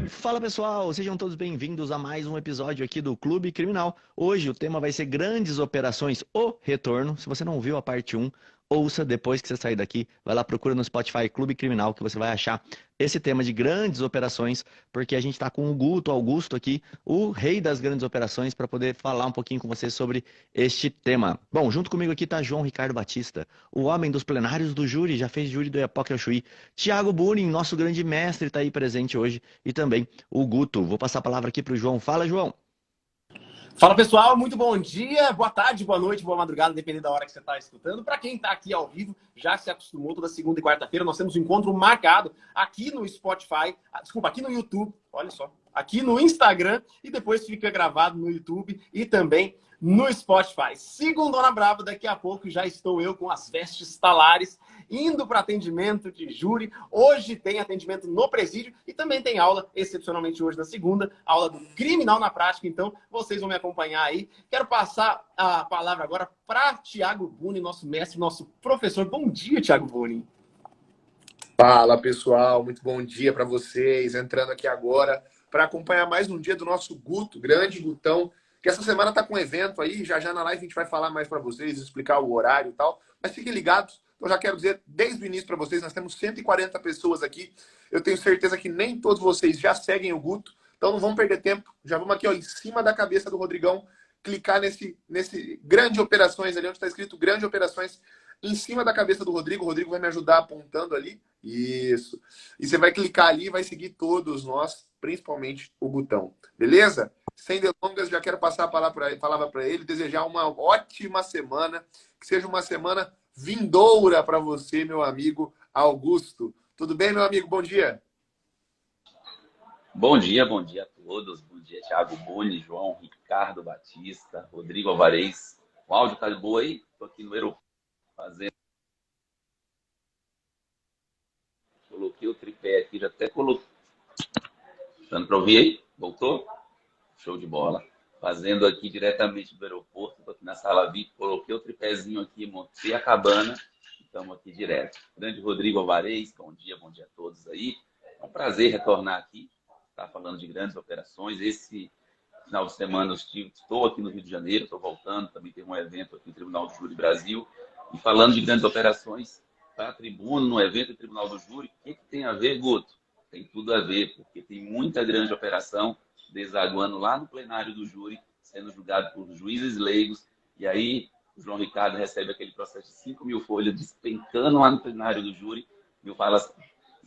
Fala pessoal, sejam todos bem-vindos a mais um episódio aqui do Clube Criminal. Hoje o tema vai ser Grandes Operações, o Retorno. Se você não viu a parte 1, ouça depois que você sair daqui. Vai lá, procura no Spotify Clube Criminal que você vai achar esse tema de grandes operações, porque a gente está com o Guto Augusto aqui, o rei das grandes operações, para poder falar um pouquinho com você sobre este tema. Bom, junto comigo aqui está João Ricardo Batista, o homem dos plenários do júri, já fez júri do Iapoque ao Chuí. Thiago Bunin, nosso grande mestre, está aí presente hoje, e também o Guto. Vou passar a palavra aqui para o João. Fala, João. Fala pessoal, muito bom dia, boa tarde, boa noite, boa madrugada, dependendo da hora que você está escutando. Para quem está aqui ao vivo, já se acostumou, toda segunda e quarta-feira nós temos um encontro marcado aqui no Spotify, aqui no YouTube, olha só, aqui no Instagram e depois fica gravado no YouTube e também no Spotify. Segundona Brava, daqui a pouco já estou eu com as vestes talares, indo para atendimento de júri. Hoje tem atendimento no presídio e também tem aula, excepcionalmente hoje na segunda, aula do Criminal na Prática. Então, vocês vão me acompanhar aí. Quero passar a palavra agora para Thiago Bunin, nosso mestre, nosso professor. Bom dia, Thiago Bunin. Fala, pessoal. Muito bom dia para vocês. Entrando aqui agora para acompanhar mais um dia do nosso Guto, grande Gutão, que essa semana está com um evento aí. Já na live a gente vai falar mais para vocês, explicar o horário e tal. Mas fiquem ligados. Eu já quero dizer desde o início para vocês, nós temos 140 pessoas aqui. Eu tenho certeza que nem todos vocês já seguem o Guto. Então não vamos perder tempo. Já vamos aqui ó, em cima da cabeça do Rodrigão, clicar nesse Grande Operações ali, onde está escrito Grande Operações, em cima da cabeça do Rodrigo. O Rodrigo vai me ajudar apontando ali. Isso. E você vai clicar ali e vai seguir todos nós, principalmente o Gutão. Beleza? Sem delongas, já quero passar a palavra para ele, desejar uma ótima semana, que seja uma semana vindoura para você, meu amigo Augusto. Tudo bem, meu amigo? Bom dia. Bom dia a todos. Bom dia, Thiago Bunin, João Ricardo Batista, Rodrigo Alvarez. O áudio tá de boa aí? Estou aqui no aeroporto fazendo. Coloquei o tripé aqui, já até coloquei. Dando para ouvir aí? Voltou? Show de bola. Fazendo aqui diretamente do aeroporto, estou aqui na sala VIP, coloquei o tripézinho aqui, montei a cabana, estamos aqui direto. Grande Rodrigo Alvarez, bom dia a todos aí. É um prazer retornar aqui, estar falando de grandes operações. Esse final de semana estou aqui no Rio de Janeiro, estou voltando, também tem um evento aqui no Tribunal do Júri Brasil. E falando de grandes operações, para a tribuna, no evento do Tribunal do Júri, o que tem a ver, Guto? Tem tudo a ver, porque tem muita grande operação desaguando lá no plenário do júri, sendo julgado por juízes leigos, e aí o João Ricardo recebe aquele processo de 5.000 folhas despencando lá no plenário do júri, e o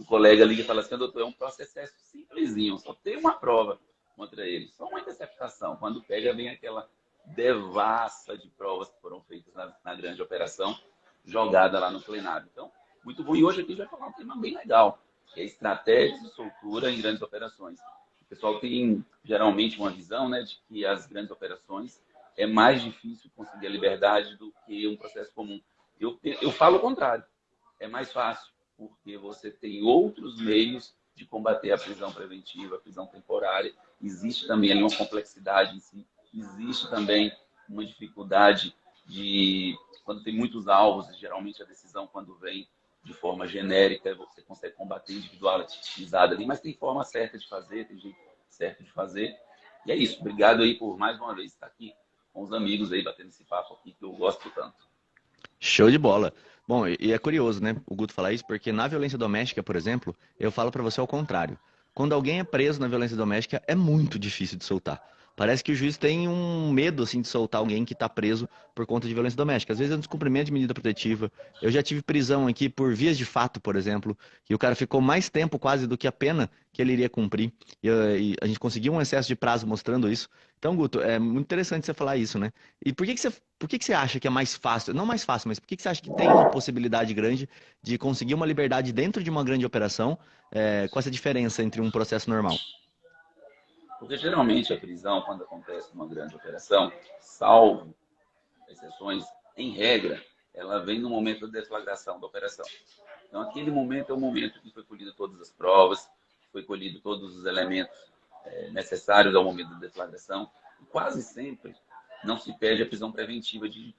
colega liga e fala assim, doutor, é um processo simplesinho, só tem uma prova contra ele, só uma interceptação. Quando pega, vem aquela devassa de provas que foram feitas na grande operação, jogada lá no plenário. Então, muito bom. E hoje aqui a gente vai falar um tema bem legal, que é estratégias de soltura em grandes operações. O pessoal tem geralmente uma visão, né, de que as grandes operações é mais difícil conseguir a liberdade do que um processo comum. Eu falo o contrário. É mais fácil, porque você tem outros meios de combater a prisão preventiva, a prisão temporária. Existe também ali uma complexidade em si. Existe também uma dificuldade de... Quando tem muitos alvos, geralmente a decisão, quando vem de forma genérica, você consegue combater individualizado ali, mas tem forma certa de fazer, tem jeito certo de fazer. E é isso. Obrigado aí por mais uma vez estar aqui com os amigos aí, batendo esse papo aqui, que eu gosto tanto. Show de bola. Bom, e é curioso, né, o Guto falar isso, porque na violência doméstica, por exemplo, eu falo pra você ao contrário. Quando alguém é preso na violência doméstica, é muito difícil de soltar. Parece que o juiz tem um medo, assim, de soltar alguém que está preso por conta de violência doméstica. Às vezes é um descumprimento de medida protetiva. Eu já tive prisão aqui por vias de fato, por exemplo, e o cara ficou mais tempo quase do que a pena que ele iria cumprir. E a gente conseguiu um excesso de prazo mostrando isso. Então, Guto, é muito interessante você falar isso, né? E por que você acha que é mais fácil, não mais fácil, mas por que você acha que tem uma possibilidade grande de conseguir uma liberdade dentro de uma grande operação, com essa diferença entre um processo normal? Porque geralmente a prisão, quando acontece numa grande operação, salvo exceções, em regra, ela vem no momento da deflagração da operação. Então, aquele momento é o momento que foi colhido todas as provas, foi colhido todos os elementos necessários ao momento da deflagração. E quase sempre não se pede a prisão preventiva de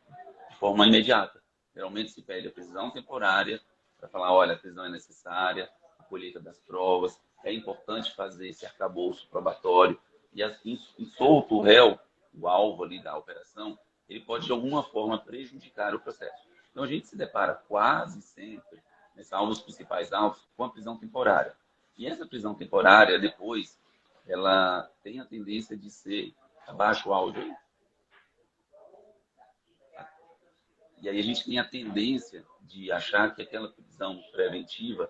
forma imediata. Geralmente se pede a prisão temporária para falar, olha, a prisão é necessária, a colheita das provas, é importante fazer esse arcabouço probatório, e assim, solto o réu, o alvo ali da operação, ele pode de alguma forma prejudicar o processo. Então a gente se depara quase sempre, nesses alvos principais alvos, com a prisão temporária. E essa prisão temporária, depois, ela tem a tendência de ser abaixo o áudio aí. E aí a gente tem a tendência de achar que aquela prisão preventiva,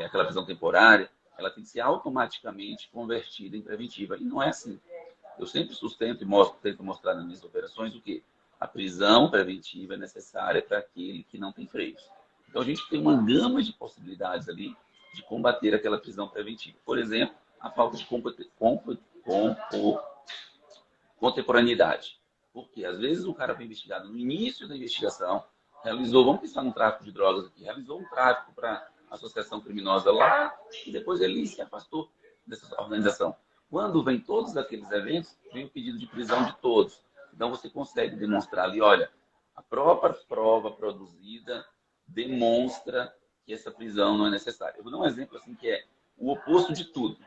aquela prisão temporária, ela tem que ser automaticamente convertida em preventiva. E não é assim. Eu sempre sustento e tento mostrar nas minhas operações o quê? A prisão preventiva é necessária para aquele que não tem freios. Então a gente tem uma gama de possibilidades ali de combater aquela prisão preventiva. Por exemplo, a falta de contemporaneidade. Porque às vezes o cara foi investigado no início da investigação, vamos pensar no tráfico de drogas aqui, realizou um tráfico para associação criminosa lá e depois ele se afastou dessa organização. Quando vem todos aqueles eventos, vem o pedido de prisão de todos. Então você consegue demonstrar ali, olha, a própria prova produzida demonstra que essa prisão não é necessária. Eu vou dar um exemplo assim que é o oposto de tudo.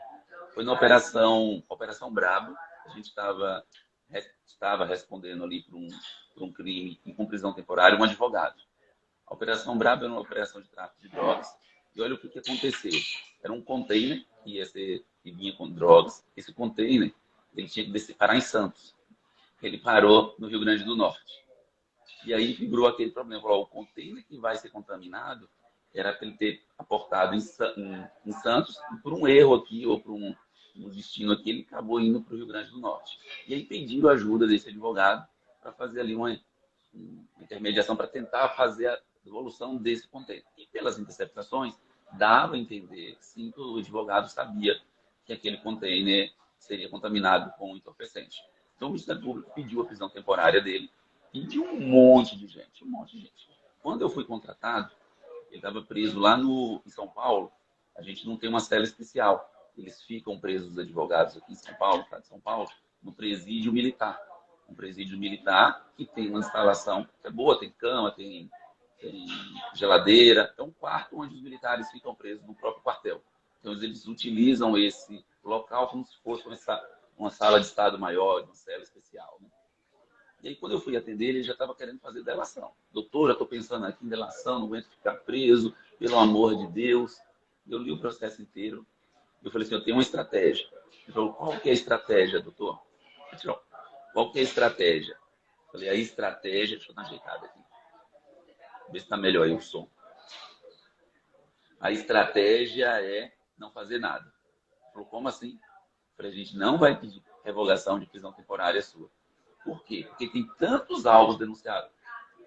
Foi na Operação Brabo, a gente estava respondendo ali por um crime com prisão temporária, um advogado. A Operação Brabo era uma operação de tráfico de drogas. E olha o que aconteceu. Era um container que vinha com drogas. Esse container ele tinha que parar em Santos. Ele parou no Rio Grande do Norte. E aí figurou aquele problema. Falou, o container que vai ser contaminado era para ele ter aportado em Santos e por um erro aqui ou por um destino aqui, ele acabou indo para o Rio Grande do Norte. E aí pediram ajuda desse advogado para fazer ali uma intermediação para tentar fazer a devolução desse container. E pelas interceptações, dava a entender, sim, que o advogado sabia que aquele container seria contaminado com entorpecente. Então o Ministério Público pediu a prisão temporária dele e de um monte de gente. Quando eu fui contratado, ele estava preso lá em São Paulo. A gente não tem uma cela especial. Eles ficam presos, os advogados aqui em São Paulo, estado de São Paulo, no presídio militar. Um presídio militar que tem uma instalação que é boa, tem cama, tem geladeira. É um quarto onde os militares ficam presos no próprio quartel. Então eles utilizam esse local como se fosse uma sala de estado maior, uma cela especial, né? E aí, quando eu fui atender, ele já estava querendo fazer delação. Doutor, já estou pensando aqui em delação, não aguento ficar preso, pelo amor de Deus. Eu li o processo inteiro. Eu falei assim, eu tenho uma estratégia. Ele falou, qual que é a estratégia, doutor? Eu falei, qual que é a estratégia? Eu falei, a estratégia... Deixa eu dar uma ajeitada aqui. Ver se está melhor aí o som. A estratégia é não fazer nada. Ele falou, como assim? Eu falei, a gente não vai pedir revogação de prisão temporária sua. Por quê? Porque tem tantos alvos denunciados,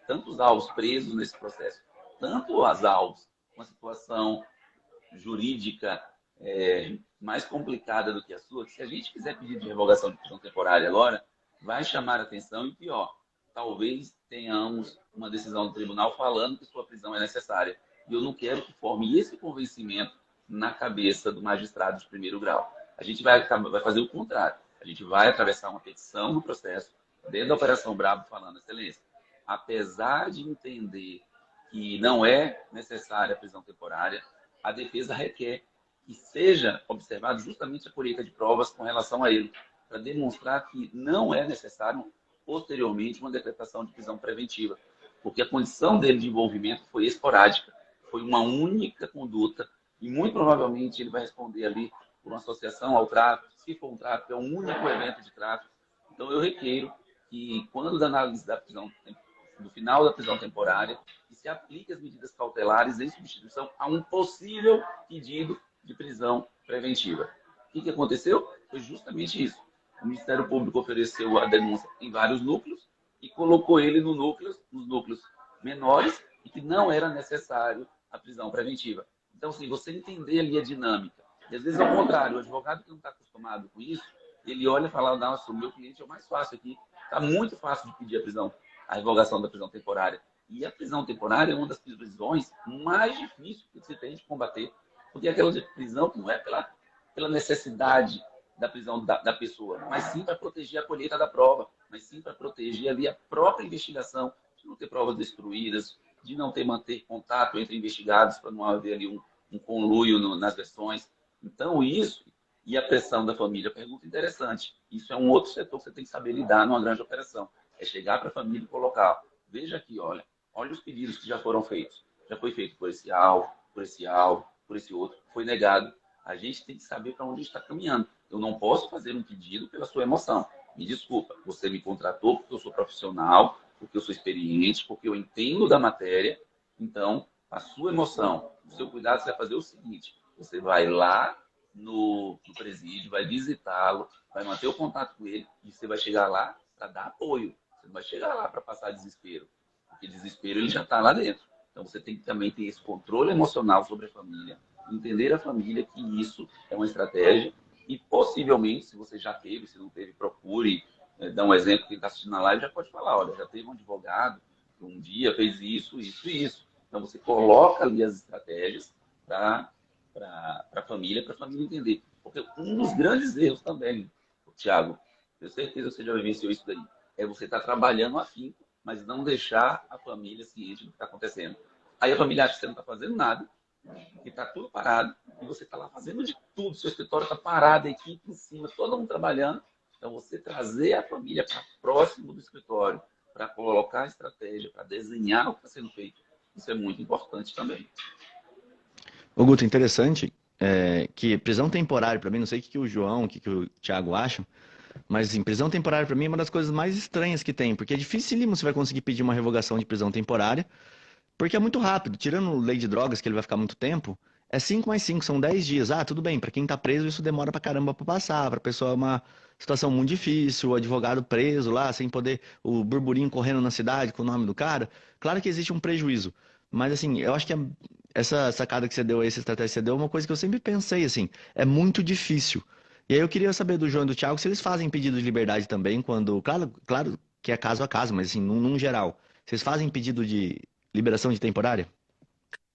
tantos alvos presos nesse processo, tanto as alvos, uma situação jurídica mais complicada do que a sua, que se a gente quiser pedir de revogação de prisão temporária agora, vai chamar a atenção e pior, talvez tenhamos uma decisão do tribunal falando que sua prisão é necessária. E eu não quero que forme esse convencimento na cabeça do magistrado de primeiro grau. A gente vai fazer o contrário. A gente vai atravessar uma petição no processo, dentro da Operação Brabo, falando, excelência, apesar de entender que não é necessária a prisão temporária, a defesa requer que seja observado justamente a colheita de provas com relação a ele, para demonstrar que não é necessário, posteriormente, uma decretação de prisão preventiva, porque a condição dele de envolvimento foi esporádica, foi uma única conduta, e muito provavelmente ele vai responder ali por uma associação ao tráfico, se for um tráfico, é um único evento de tráfico. Então eu requeiro que, quando da análise da prisão, no final da prisão temporária, que se aplique as medidas cautelares em substituição a um possível pedido de prisão preventiva. O que aconteceu? Foi justamente isso. O Ministério Público ofereceu a denúncia em vários núcleos e colocou ele nos núcleos menores e que não era necessário a prisão preventiva. Então, assim, você entender ali a dinâmica. E às vezes, ao contrário, o advogado que não está acostumado com isso, ele olha e fala, nossa, o meu cliente é o mais fácil aqui. Está muito fácil de pedir a revogação da prisão temporária. E a prisão temporária é uma das prisões mais difíceis que se tem de combater, porque é aquela prisão que não é pela necessidade da prisão da pessoa, mas sim para proteger a colheita da prova, mas sim para proteger ali a própria investigação, de não ter provas destruídas, de não manter contato entre investigados para não haver ali um conluio nas versões. Então, isso e a pressão da família, pergunta interessante. Isso é um outro setor que você tem que saber lidar numa grande operação. É chegar para a família e colocar, veja aqui, olha os pedidos que já foram feitos. Já foi feito por esse alvo, por esse outro, foi negado. A gente tem que saber para onde está caminhando. Eu não posso fazer um pedido pela sua emoção. Me desculpa, você me contratou porque eu sou profissional, porque eu sou experiente, porque eu entendo da matéria. Então, a sua emoção, o seu cuidado, você vai fazer o seguinte: você vai lá no presídio, vai visitá-lo, vai manter o contato com ele e você vai chegar lá para dar apoio. Você não vai chegar lá para passar desespero, porque desespero ele já está lá dentro. Então, você tem que também ter esse controle emocional sobre a família, entender a família que isso é uma estratégia e, possivelmente, se você já teve, se não teve, procure. Dar um exemplo, quem está assistindo na live já pode falar, olha, já teve um advogado que um dia fez isso, isso e isso. Então, você coloca ali as estratégias para a família entender. Porque um dos grandes erros também, Thiago, tenho certeza que você já vivenciou isso daí, é você estar trabalhando afinco, mas não deixar a família ciente do que está acontecendo. Aí a família acha que você não está fazendo nada, que está tudo parado, e você está lá fazendo de tudo, seu escritório está parado, a equipe em cima, todo mundo trabalhando. Então, você trazer a família para próximo do escritório, para colocar a estratégia, para desenhar o que está sendo feito, isso é muito importante também. Ô, Guto, interessante que prisão temporária, para mim, não sei o que o João, o que o Thiago acham, mas assim, prisão temporária para mim é uma das coisas mais estranhas que tem, porque é dificílimo você vai conseguir pedir uma revogação de prisão temporária, porque é muito rápido. Tirando lei de drogas, que ele vai ficar muito tempo, é 5 mais 5, são 10 dias. Ah, tudo bem, para quem tá preso isso demora pra caramba pra passar, pra pessoa é uma situação muito difícil, o advogado preso lá, sem poder, o burburinho correndo na cidade com o nome do cara. Claro que existe um prejuízo, mas assim, eu acho que essa sacada que você deu aí, essa estratégia que você deu, é uma coisa que eu sempre pensei, assim, é muito difícil. E aí eu queria saber do João e do Thiago se eles fazem pedido de liberdade também, quando, claro que é caso a caso, mas assim, num geral, vocês fazem pedido de liberação de temporária?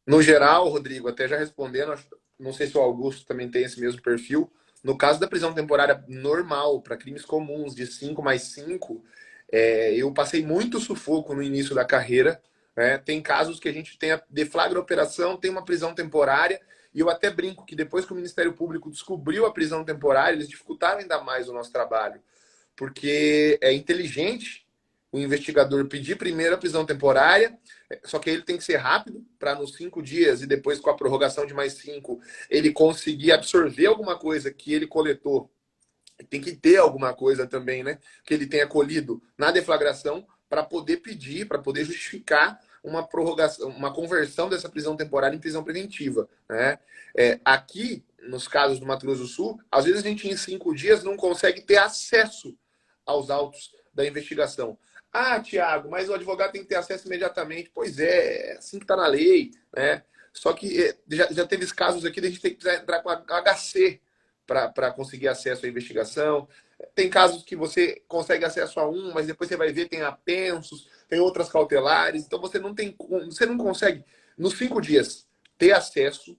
No geral, Rodrigo, até já respondendo, não sei se o Augusto também tem esse mesmo perfil. No caso da prisão temporária normal, para crimes comuns de 5 mais 5, eu passei muito sufoco no início da carreira. Né? Tem casos que a gente tem deflagra a operação, tem uma prisão temporária, e eu até brinco que depois que o Ministério Público descobriu a prisão temporária, eles dificultaram ainda mais o nosso trabalho, porque é inteligente o investigador pedir primeiro a prisão temporária, só que ele tem que ser rápido, para nos 5 dias e depois com a prorrogação de mais 5, ele conseguir absorver alguma coisa que ele coletou. Tem que ter alguma coisa também, né? Que ele tenha colhido na deflagração para poder pedir, para poder justificar uma prorrogação, uma conversão dessa prisão temporária em prisão preventiva. Né? Aqui, nos casos do Mato Grosso do Sul, às vezes a gente em 5 dias não consegue ter acesso aos autos da investigação. Ah, Thiago, mas o advogado tem que ter acesso imediatamente. Pois é assim que está na lei. Né? Só que já teve casos aqui de a gente ter que entrar com a HC para conseguir acesso à investigação. Tem casos que você consegue acesso a um, mas depois você vai ver, tem apensos, tem outras cautelares. Então você não consegue, nos 5 dias, ter acesso,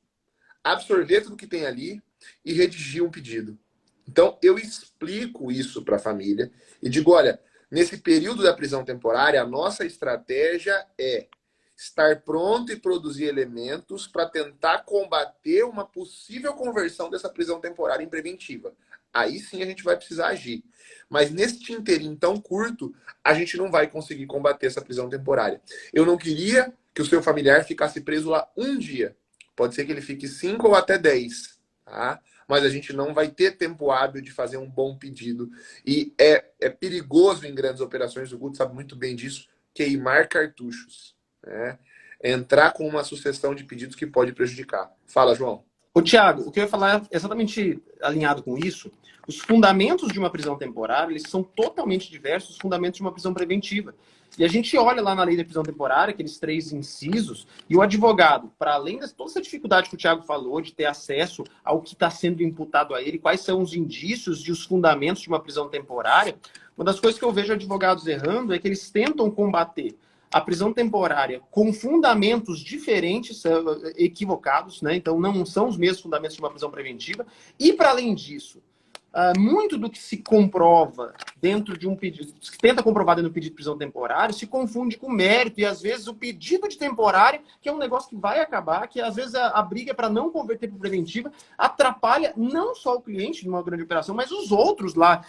absorver tudo que tem ali e redigir um pedido. Então eu explico isso para a família e digo, olha, nesse período da prisão temporária, a nossa estratégia é estar pronto e produzir elementos para tentar combater uma possível conversão dessa prisão temporária em preventiva. Aí sim a gente vai precisar agir. Mas nesse inteirinho tão curto, a gente não vai conseguir combater essa prisão temporária. Eu não queria que o seu familiar ficasse preso lá um dia. Pode ser que ele fique 5 ou até 10. Tá? Mas a gente não vai ter tempo hábil de fazer um bom pedido. E é perigoso em grandes operações, o Guto sabe muito bem disso, queimar cartuchos. Né? Entrar com uma sucessão de pedidos que pode prejudicar. Fala, João. Ô, Thiago, o que eu ia falar é exatamente alinhado com isso. Os fundamentos de uma prisão temporária, eles são totalmente diversos dos fundamentos de uma prisão preventiva. E a gente olha lá na lei da prisão temporária, aqueles 3 incisos, e o advogado, para além de toda essa dificuldade que o Thiago falou, de ter acesso ao que está sendo imputado a ele, quais são os indícios e os fundamentos de uma prisão temporária, uma das coisas que eu vejo advogados errando é que eles tentam combater a prisão temporária com fundamentos diferentes, equivocados, né? Então não são os mesmos fundamentos de uma prisão preventiva. E, para além disso, muito do que se comprova dentro de um pedido, se tenta comprovar dentro do pedido de prisão temporária, se confunde com mérito, e às vezes o pedido de temporária, que é um negócio que vai acabar, que às vezes a briga é para não converter para preventiva, atrapalha não só o cliente de uma grande operação, mas os outros lá,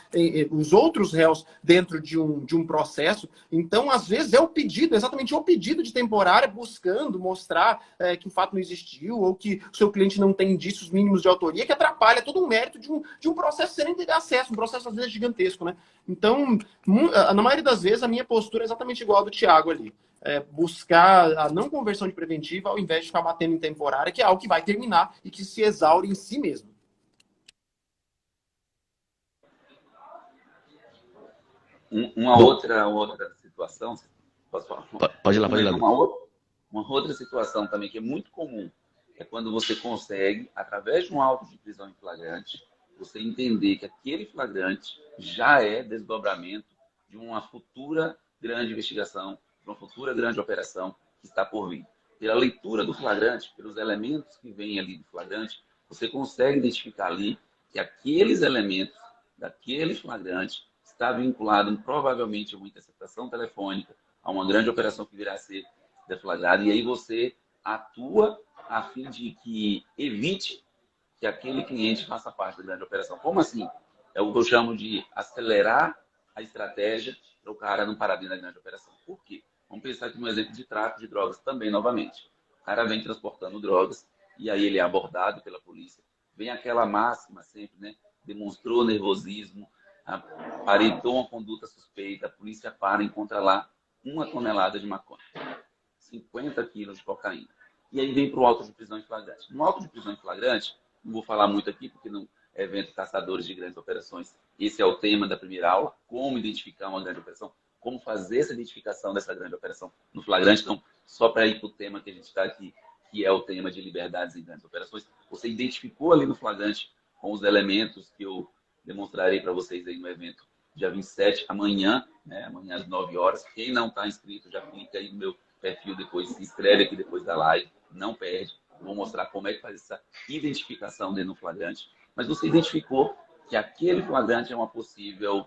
os outros réus dentro de um processo. Então, às vezes, é o pedido, exatamente o pedido de temporária, buscando mostrar que o fato não existiu, ou que o seu cliente não tem indícios mínimos de autoria, que atrapalha todo o mérito de um processo sem nem ter acesso, um processo às vezes gigantesco, né? Então, na maioria das vezes, a minha postura é exatamente igual a do Thiago ali. Buscar a não conversão de preventiva ao invés de ficar batendo em temporária, que é algo que vai terminar e que se exaure em si mesmo. Uma outra situação, posso falar? Pode ir lá, pode ir lá. Uma outra situação também que é muito comum é quando você consegue, através de um auto de prisão em flagrante, você entender que aquele flagrante já é desdobramento de uma futura grande investigação, de uma futura grande operação que está por vir. Pela leitura do flagrante, pelos elementos que vêm ali do flagrante, você consegue identificar ali que aqueles elementos daquele flagrante está vinculado provavelmente a uma interceptação telefônica, a uma grande operação que virá a ser deflagrada, e aí você atua a fim de que evite que aquele cliente faça parte da grande operação. Como assim? É o que eu chamo de acelerar a estratégia para o cara não parar dentro da grande operação. Por quê? Vamos pensar aqui no exemplo de tráfico de drogas também, novamente. O cara vem transportando drogas e aí ele é abordado pela polícia. Vem aquela máxima sempre, né? Demonstrou nervosismo, aparentou uma conduta suspeita, a polícia para e encontra lá 1 tonelada de maconha, 50 quilos de cocaína. E aí vem para o auto de prisão em flagrante. No auto de prisão em flagrante, não vou falar muito aqui, porque no evento Caçadores de Grandes Operações, esse é o tema da primeira aula, como identificar uma grande operação, como fazer essa identificação dessa grande operação no flagrante. Então, só para ir para o tema que a gente está aqui, que é o tema de liberdades em grandes operações, você identificou ali no flagrante com os elementos que eu demonstrarei para vocês aí no evento dia 27, amanhã, né? Amanhã às 9 horas. Quem não está inscrito, já clica aí no meu perfil depois, se inscreve aqui depois da live, não perde. Vou mostrar como é que faz essa identificação dentro do flagrante. Mas você identificou que aquele flagrante é uma possível,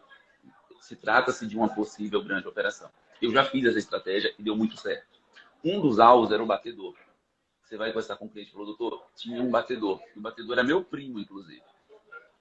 se trata-se de uma possível grande operação. Eu já fiz essa estratégia e deu muito certo. Um dos alvos era o batedor. Você vai conversar com o cliente e falou, doutor, tinha um batedor. E o batedor era meu primo, inclusive.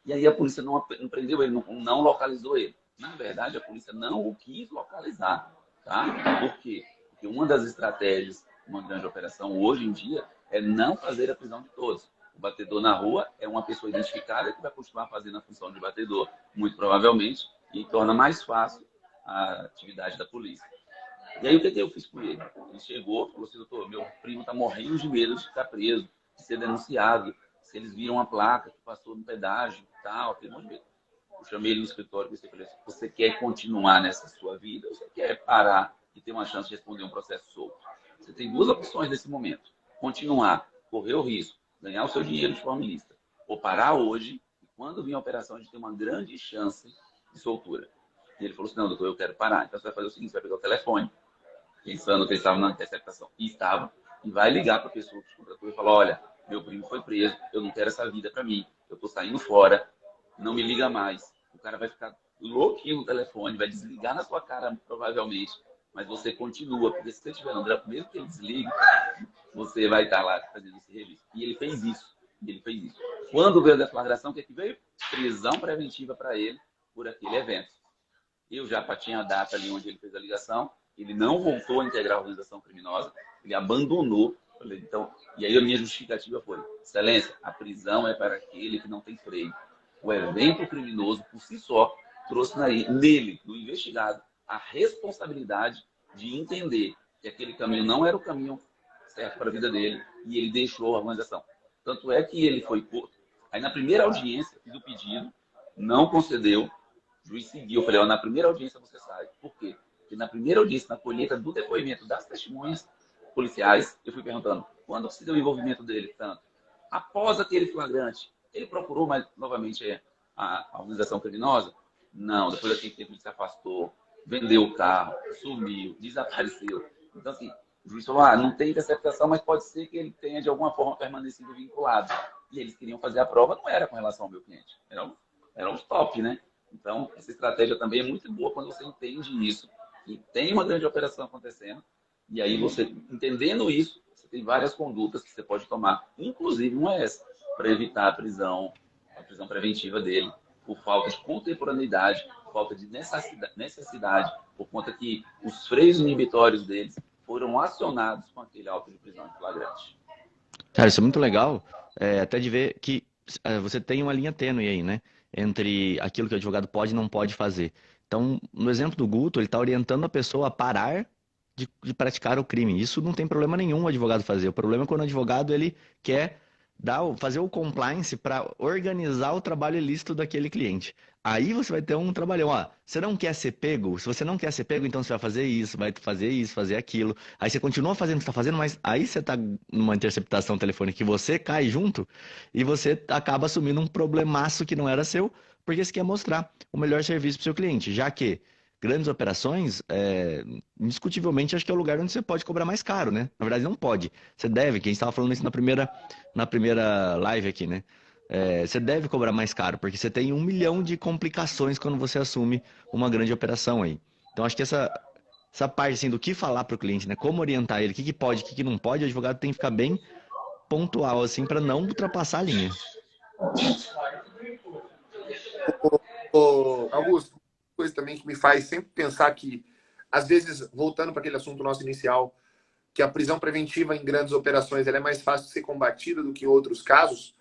E aí a polícia não prendeu ele, não localizou ele. Na verdade, a polícia não o quis localizar. Tá? Por quê? Porque uma das estratégias de uma grande operação hoje em dia é não fazer a prisão de todos. O batedor na rua é uma pessoa identificada que vai continuar fazendo a função de batedor, muito provavelmente, e torna mais fácil a atividade da polícia. E aí o que eu fiz com ele? Ele chegou e falou assim, doutor, meu primo está morrendo de medo de ficar preso, de ser denunciado. Se eles viram a placa que passou no pedágio e tal, aquele monte de medo. Eu chamei ele no escritório e falei assim, você quer continuar nessa sua vida ou você quer parar e ter uma chance de responder um processo solto? Você tem duas opções nesse momento. Continuar, correr o risco, ganhar o seu dinheiro de forma ilícita. Ou parar hoje e quando vir a operação a gente tem uma grande chance de soltura. E ele falou assim, não, doutor, eu quero parar. Então você vai fazer o seguinte, você vai pegar o telefone, pensando que ele estava na interceptação. E estava. E vai ligar para a pessoa que te contratou e falar, olha, meu primo foi preso, eu não quero essa vida para mim, eu estou saindo fora, não me liga mais. O cara vai ficar louquinho no telefone, vai desligar na sua cara, provavelmente, mas você continua, porque se você estiver no drama, mesmo que ele desligue, você vai estar lá fazendo esse registro. E ele fez isso. Quando veio a deflagração, o que veio? Prisão preventiva para ele por aquele evento. Eu já tinha a data ali onde ele fez a ligação, ele não voltou a integrar a organização criminosa, ele abandonou. Então, e aí a minha justificativa foi, excelência, a prisão é para aquele que não tem freio. O evento criminoso, por si só, trouxe nele, no investigado, a responsabilidade de entender que aquele caminho não era o caminho certo para a vida dele e ele deixou a organização. Tanto é que ele foi curto. Aí na primeira audiência, fiz o pedido, não concedeu, o juiz seguiu. Eu falei, ó, na primeira audiência você sai. Por quê? Porque na primeira audiência, na colheita do depoimento das testemunhas policiais, eu fui perguntando, quando se deu o envolvimento dele? Tanto. Após aquele flagrante, ele procurou mais novamente a organização criminosa? Não, depois daquele tempo ele se afastou, vendeu o carro, sumiu, desapareceu. Então, assim, o juiz falou, não tem interceptação, mas pode ser que ele tenha, de alguma forma, permanecido vinculado. E eles queriam fazer a prova, não era com relação ao meu cliente, era eram os top, né? Então, essa estratégia também é muito boa quando você entende isso, que tem uma grande operação acontecendo, e aí você, entendendo isso, você tem várias condutas que você pode tomar, inclusive uma é essa, para evitar a prisão preventiva dele, por falta de contemporaneidade, por falta de necessidade, por conta que os freios inibitórios deles foram acionados com aquele auto de prisão em flagrante. Cara, isso é muito legal, até de ver que você tem uma linha tênue aí, né? Entre aquilo que o advogado pode e não pode fazer. Então, no exemplo do Guto, ele está orientando a pessoa a parar de praticar o crime. Isso não tem problema nenhum o advogado fazer. O problema é quando o advogado ele quer fazer o compliance para organizar o trabalho ilícito daquele cliente. Aí você vai ter um trabalhão. Ó, você não quer ser pego? Se você não quer ser pego, então você vai fazer isso, fazer aquilo. Aí você continua fazendo o que está fazendo, mas aí você está numa interceptação telefônica que você cai junto e você acaba assumindo um problemaço que não era seu, porque você quer mostrar o melhor serviço para o seu cliente. Já que grandes operações, indiscutivelmente, acho que é o lugar onde você pode cobrar mais caro, né? Na verdade, não pode. Você deve, que a gente estava falando isso na primeira live aqui, né? Você deve cobrar mais caro, porque você tem 1 milhão de complicações quando você assume uma grande operação aí. Então, acho que essa parte assim, do que falar para o cliente, né? Como orientar ele, o que pode, o que não pode, o advogado tem que ficar bem pontual, assim, para não ultrapassar a linha. Augusto, coisa também que me faz sempre pensar que, às vezes, voltando para aquele assunto nosso inicial, que a prisão preventiva em grandes operações ela é mais fácil de ser combatida do que em outros casos,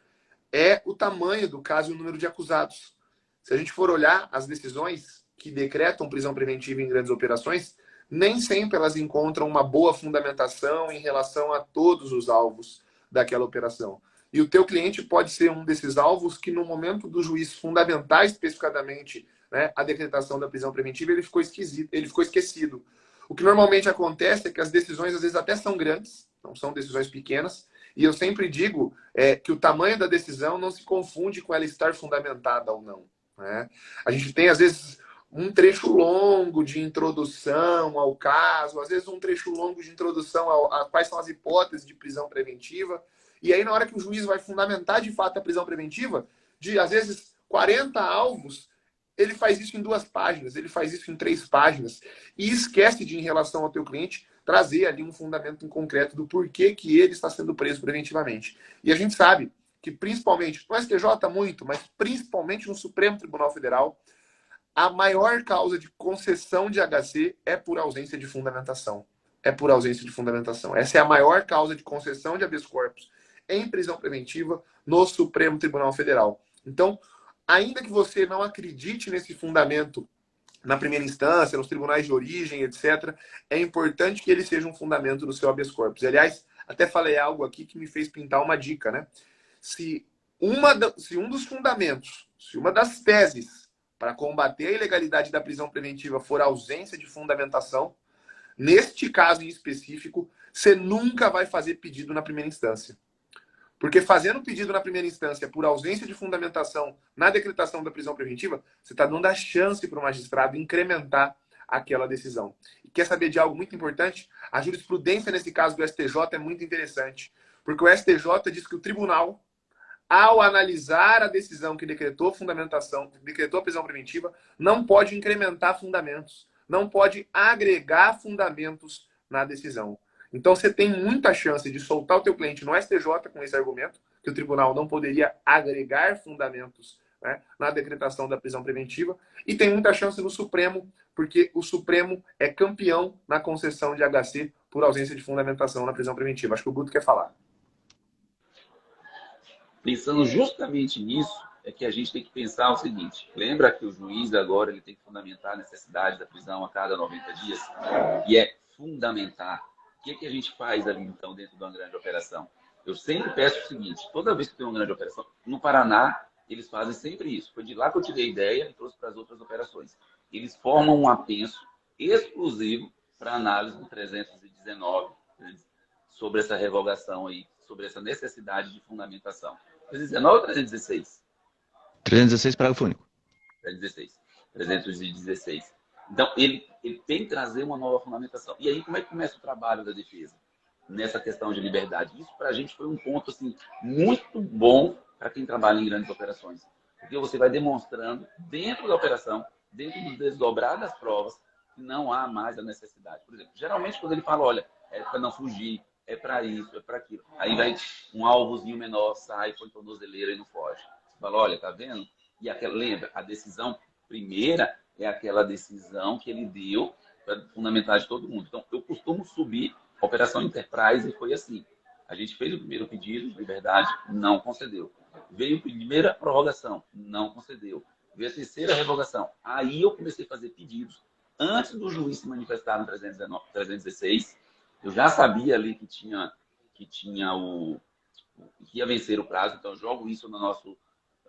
é o tamanho do caso e o número de acusados. Se a gente for olhar as decisões que decretam prisão preventiva em grandes operações, nem sempre elas encontram uma boa fundamentação em relação a todos os alvos daquela operação. E o teu cliente pode ser um desses alvos que, no momento do juiz fundamentar especificadamente, né, a decretação da prisão preventiva, ele ficou esquecido. O que normalmente acontece é que as decisões, às vezes, até são grandes, não são decisões pequenas, e eu sempre digo que o tamanho da decisão não se confunde com ela estar fundamentada ou não, né? A gente tem, às vezes, um trecho longo de introdução ao caso, às vezes um trecho longo de introdução a quais são as hipóteses de prisão preventiva, e aí na hora que o juiz vai fundamentar de fato a prisão preventiva, de às vezes 40 alvos, ele faz isso em 2 páginas, ele faz isso em 3 páginas, e esquece de, em relação ao teu cliente, trazer ali um fundamento em concreto do porquê que ele está sendo preso preventivamente. E a gente sabe que, principalmente no STJ muito, mas principalmente no Supremo Tribunal Federal, a maior causa de concessão de HC é por ausência de fundamentação. É por ausência de fundamentação. Essa é a maior causa de concessão de habeas corpus em prisão preventiva no Supremo Tribunal Federal. Então, ainda que você não acredite nesse fundamento na primeira instância, nos tribunais de origem, etc., é importante que ele seja um fundamento do seu habeas corpus. Aliás, até falei algo aqui que me fez pintar uma dica, né? Se um dos fundamentos, se uma das teses para combater a ilegalidade da prisão preventiva for a ausência de fundamentação, neste caso em específico, você nunca vai fazer pedido na primeira instância. Porque fazendo pedido na primeira instância por ausência de fundamentação na decretação da prisão preventiva, você está dando a chance para o magistrado incrementar aquela decisão. E quer saber de algo muito importante? A jurisprudência nesse caso do STJ é muito interessante. Porque o STJ diz que o tribunal, ao analisar a decisão que decretou fundamentação, decretou a prisão preventiva, não pode incrementar fundamentos, não pode agregar fundamentos na decisão. Então você tem muita chance de soltar o teu cliente no STJ com esse argumento, que o tribunal não poderia agregar fundamentos, né, na decretação da prisão preventiva, e tem muita chance no Supremo, porque o Supremo é campeão na concessão de HC por ausência de fundamentação na prisão preventiva. Acho que o Guto quer falar. Pensando justamente nisso, é que a gente tem que pensar o seguinte: lembra que o juiz agora ele tem que fundamentar a necessidade da prisão a cada 90 dias? E é fundamentar. O que a gente faz ali, então, dentro de uma grande operação? Eu sempre peço o seguinte: toda vez que tem uma grande operação, no Paraná, eles fazem sempre isso. Foi de lá que eu tirei a ideia e trouxe para as outras operações. Eles formam um apenso exclusivo para análise do 319 sobre essa revogação aí, sobre essa necessidade de fundamentação. 319 ou 316? 316, parágrafo único. 316. Então, ele tem que trazer uma nova fundamentação. E aí, como é que começa o trabalho da defesa? Nessa questão de liberdade. Isso, para a gente, foi um ponto assim, muito bom para quem trabalha em grandes operações. Porque você vai demonstrando, dentro da operação, dentro do desdobrar das provas, que não há mais a necessidade. Por exemplo, geralmente quando ele fala, olha, é para não fugir, é para isso, é para aquilo. Aí vai um alvozinho menor, sai, põe tornozeleira e não foge. Você fala, olha, tá vendo? E aquela, lembra, a decisão primeira é aquela decisão que ele deu para fundamentar de todo mundo. Então, eu costumo subir a Operação Enterprise e foi assim. A gente fez o primeiro pedido, liberdade, não concedeu. Veio a primeira prorrogação, não concedeu. Veio a terceira revogação. Aí eu comecei a fazer pedidos. Antes do juiz se manifestar no 316, eu já sabia ali que ia vencer o prazo, então eu jogo isso no nosso...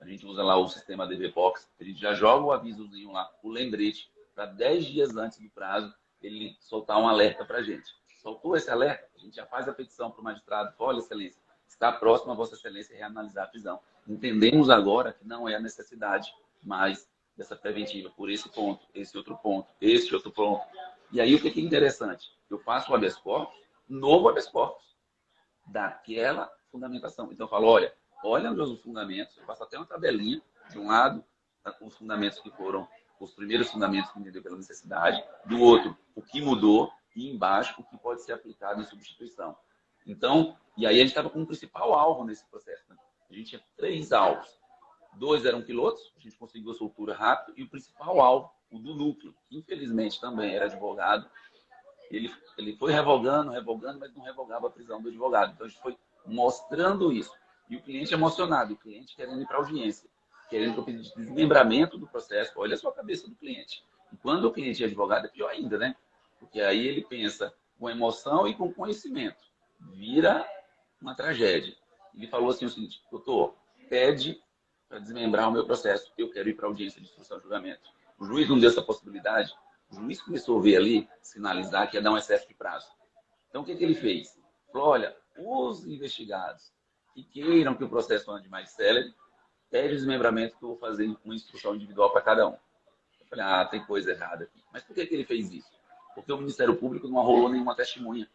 A gente usa lá o sistema DVPOX, a gente já joga o avisozinho lá, o lembrete, para 10 dias antes do prazo, ele soltar um alerta para a gente. Soltou esse alerta, a gente já faz a petição para o magistrado, olha, excelência, está próximo a Vossa Excelência reanalisar a prisão. Entendemos agora que não é a necessidade mais dessa preventiva por esse ponto, esse outro ponto, esse outro ponto. E aí o que é interessante? Eu faço o habeas corpus, novo habeas corpus, daquela fundamentação. Então eu falo, olha os fundamentos, eu faço até uma tabelinha, de um lado, os fundamentos que foram os primeiros fundamentos que entendeu pela necessidade, do outro, o que mudou, e embaixo, o que pode ser aplicado em substituição. Então, e aí a gente estava com um principal alvo nesse processo. Né? A gente tinha 3 alvos. 2 eram pilotos, a gente conseguiu a soltura rápido, e o principal alvo, o do núcleo, que infelizmente também era advogado, ele foi revogando, mas não revogava a prisão do advogado. Então a gente foi mostrando isso. E o cliente emocionado, o cliente querendo ir para a audiência, querendo que eu pedisse desmembramento do processo. Olha só a cabeça do cliente. E quando o cliente é advogado, é pior ainda, né? Porque aí ele pensa com emoção e com conhecimento. Vira uma tragédia. Ele falou assim o seguinte, doutor, pede para desmembrar o meu processo. Eu quero ir para a audiência de instrução e julgamento. O juiz não deu essa possibilidade. O juiz começou a ver ali, sinalizar que ia dar um excesso de prazo. Então, o que ele fez? Falou, olha, os investigados que queiram que o processo ande mais célere, pede desmembramento que eu vou fazer uma instrução individual para cada um. Eu falei, tem coisa errada aqui. Mas por que ele fez isso? Porque o Ministério Público não arrolou nenhuma testemunha.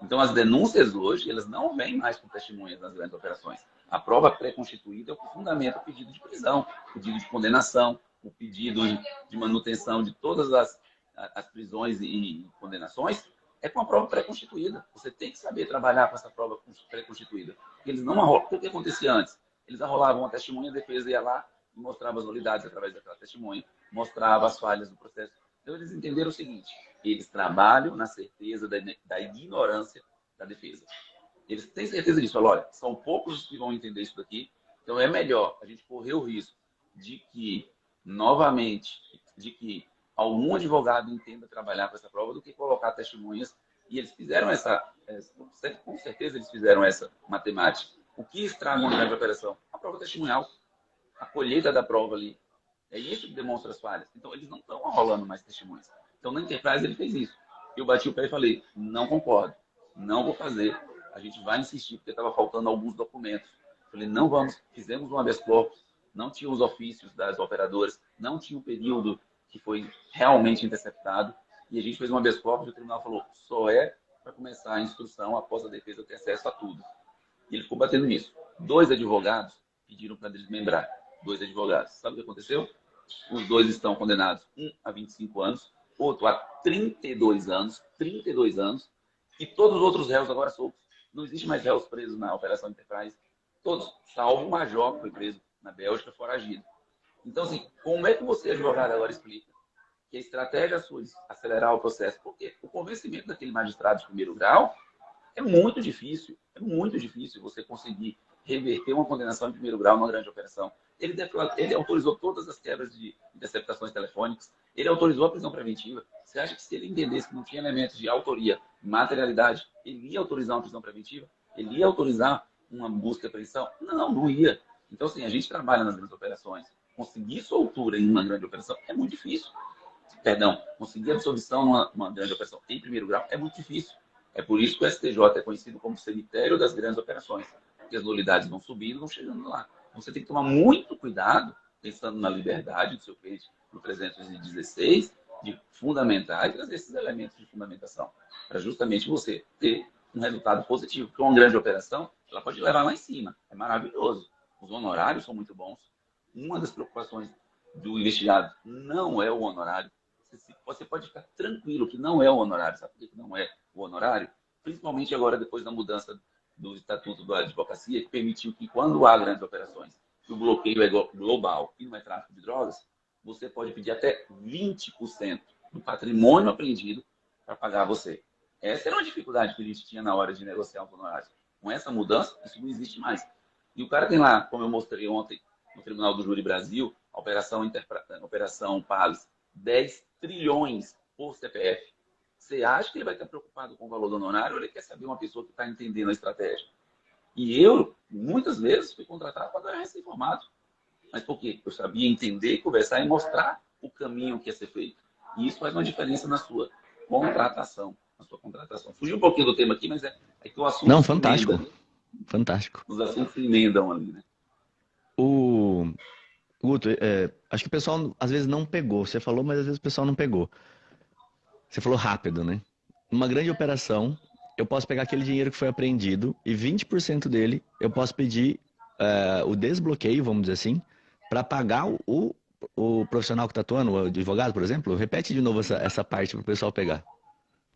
Então, as denúncias hoje, elas não vêm mais com testemunhas nas grandes operações. A prova pré-constituída é o que fundamenta o pedido de prisão, o pedido de condenação, o pedido de manutenção de todas as prisões e condenações, é com a prova pré-constituída. Você tem que saber trabalhar com essa prova pré-constituída. Eles não arrolam. O que acontecia antes? Eles arrolavam uma testemunha, a defesa ia lá e mostrava as nulidades através daquela testemunha, mostrava as falhas do processo. Então, eles entenderam o seguinte, eles trabalham na certeza da ignorância da defesa. Eles têm certeza disso. Olha, são poucos os que vão entender isso daqui, então é melhor a gente correr o risco de que, novamente, algum advogado entenda trabalhar com essa prova do que colocar testemunhas. E eles fizeram com certeza eles fizeram essa matemática. O que estraga uma grande operação? A prova testemunhal, a colheita da prova ali. É isso que demonstra as falhas. Então, eles não estão rolando mais testemunhas. Então, na Enterprise, ele fez isso. Eu bati o pé e falei, não concordo, não vou fazer. A gente vai insistir, porque estava faltando alguns documentos. Falei, não vamos. Fizemos um habeas corpus, não tinha os ofícios das operadoras, não tinha o período que foi realmente interceptado. E a gente fez um habeas corpus e o tribunal falou, só é para começar a instrução após a defesa ter acesso a tudo. E ele ficou batendo nisso. 2 advogados pediram para desmembrar. 2 advogados. Sabe o que aconteceu? Os 2 estão condenados, um a 25 anos, outro a 32 anos, e todos os outros réus agora soltos. Não existe mais réus presos na Operação Enterprise. Todos, salvo o major que foi preso na Bélgica, foragido. Então, assim, como é que você, advogado, agora explica que a estratégia sua de acelerar o processo? Porque o convencimento daquele magistrado de primeiro grau é muito difícil você conseguir reverter uma condenação em primeiro grau numa grande operação. Ele autorizou todas as quebras de interceptações telefônicas, ele autorizou a prisão preventiva. Você acha que se ele entendesse que não tinha elementos de autoria, materialidade, ele ia autorizar uma prisão preventiva? Ele ia autorizar uma busca e apreensão? Não ia. Então, assim, a gente trabalha nas grandes operações. Conseguir soltura em uma grande operação é muito difícil. Conseguir absolvição numa grande operação em primeiro grau é muito difícil. É por isso que o STJ é conhecido como cemitério das grandes operações. Porque as nulidades vão subindo, vão chegando lá. Então, você tem que tomar muito cuidado, pensando na liberdade do seu cliente, no 316, de fundamentar e trazer esses elementos de fundamentação, para justamente você ter um resultado positivo. Porque uma grande operação, ela pode levar lá em cima. É maravilhoso. Os honorários são muito bons. uma das preocupações do investigado não é o honorário. Você pode ficar tranquilo que não é o honorário. Sabe por que não é o honorário? Principalmente agora, depois da mudança do Estatuto da Advocacia, que permitiu que, quando há grandes operações, que o bloqueio é global e não é tráfico de drogas, você pode pedir até 20% do patrimônio apreendido para pagar você. Essa era uma dificuldade que a gente tinha na hora de negociar os honorários. Com essa mudança, isso não existe mais. E o cara tem lá, como eu mostrei ontem, no Tribunal do Júri Brasil, a Operação Pales, 10 trilhões por CPF. Você acha que ele vai estar preocupado com o valor do honorário ou ele quer saber uma pessoa que está entendendo a estratégia? E eu, muitas vezes, fui contratado para dar recém-formado. Mas por quê? Eu sabia entender, conversar e mostrar o caminho que ia ser feito. E isso faz uma diferença na sua contratação. Fugiu um pouquinho do tema aqui, mas é que o assunto Não, fantástico. emenda. Fantástico. Os assuntos se emendam ali, né? Guto, acho que o pessoal às vezes não pegou. Você falou, mas às vezes o pessoal não pegou. Você falou rápido, né? Numa grande operação, eu posso pegar aquele dinheiro que foi apreendido e 20% dele eu posso pedir o desbloqueio, vamos dizer assim, para pagar o profissional que está atuando, o advogado, por exemplo. Repete de novo essa parte para o pessoal pegar.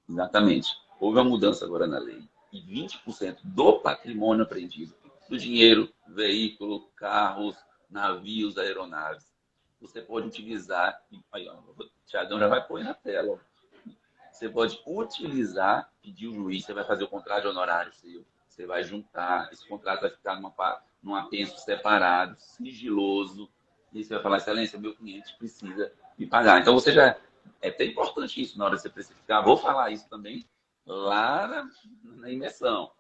Exatamente. Houve uma mudança agora na lei. E 20% do patrimônio apreendido, do dinheiro, veículo, carros, navios, aeronaves, você pode utilizar. Aí, ó, o Thiagão já vai pôr na tela. Ó. Você pode utilizar, pedir o juiz, você vai fazer o contrato de honorário seu, você vai juntar, esse contrato vai ficar num apenso separado, sigiloso, e você vai falar, excelência, meu cliente precisa me pagar. Então você já. É até importante isso na hora de você precificar. Vou falar isso também lá na imersão.